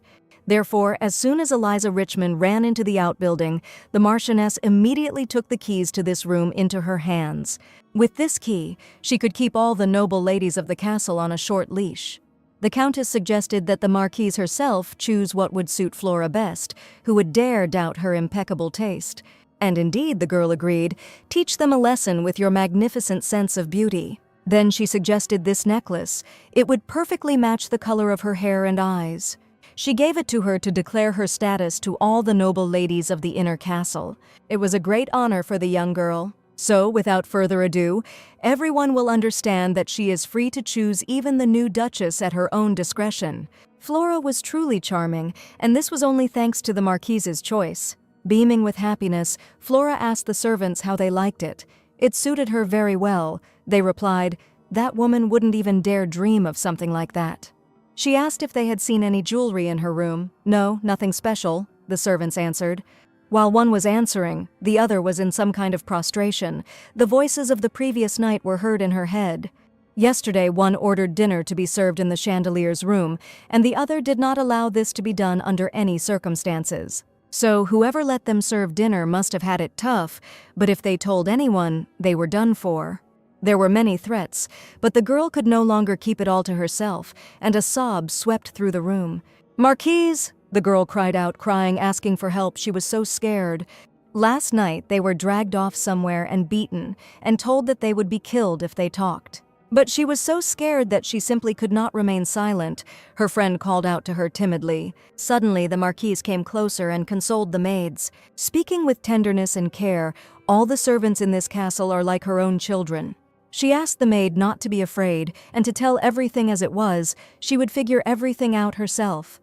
Therefore, as soon as Eliza Richmond ran into the outbuilding, the Marchioness immediately took the keys to this room into her hands. With this key, she could keep all the noble ladies of the castle on a short leash. The Countess suggested that the Marquise herself choose what would suit Flora best, who would dare doubt her impeccable taste. And indeed, the girl agreed, teach them a lesson with your magnificent sense of beauty. Then she suggested this necklace. It would perfectly match the color of her hair and eyes. She gave it to her to declare her status to all the noble ladies of the inner castle. It was a great honor for the young girl. So, without further ado, everyone will understand that she is free to choose even the new Duchess at her own discretion. Flora was truly charming, and this was only thanks to the Marquise's choice. Beaming with happiness, Flora asked the servants how they liked it. It suited her very well. They replied, "That woman wouldn't even dare dream of something like that." She asked if they had seen any jewelry in her room. "No, nothing special," the servants answered. While one was answering, the other was in some kind of prostration. The voices of the previous night were heard in her head. Yesterday, one ordered dinner to be served in the chandelier's room, and the other did not allow this to be done under any circumstances. So whoever let them serve dinner must have had it tough, but if they told anyone, they were done for. There were many threats, but the girl could no longer keep it all to herself, and a sob swept through the room. "Marquise!" the girl cried out, crying, asking for help. She was so scared. Last night, they were dragged off somewhere and beaten, and told that they would be killed if they talked. But she was so scared that she simply could not remain silent. Her friend called out to her timidly. Suddenly, the Marquise came closer and consoled the maids. Speaking with tenderness and care, all the servants in this castle are like her own children. She asked the maid not to be afraid and to tell everything as it was. She would figure everything out herself.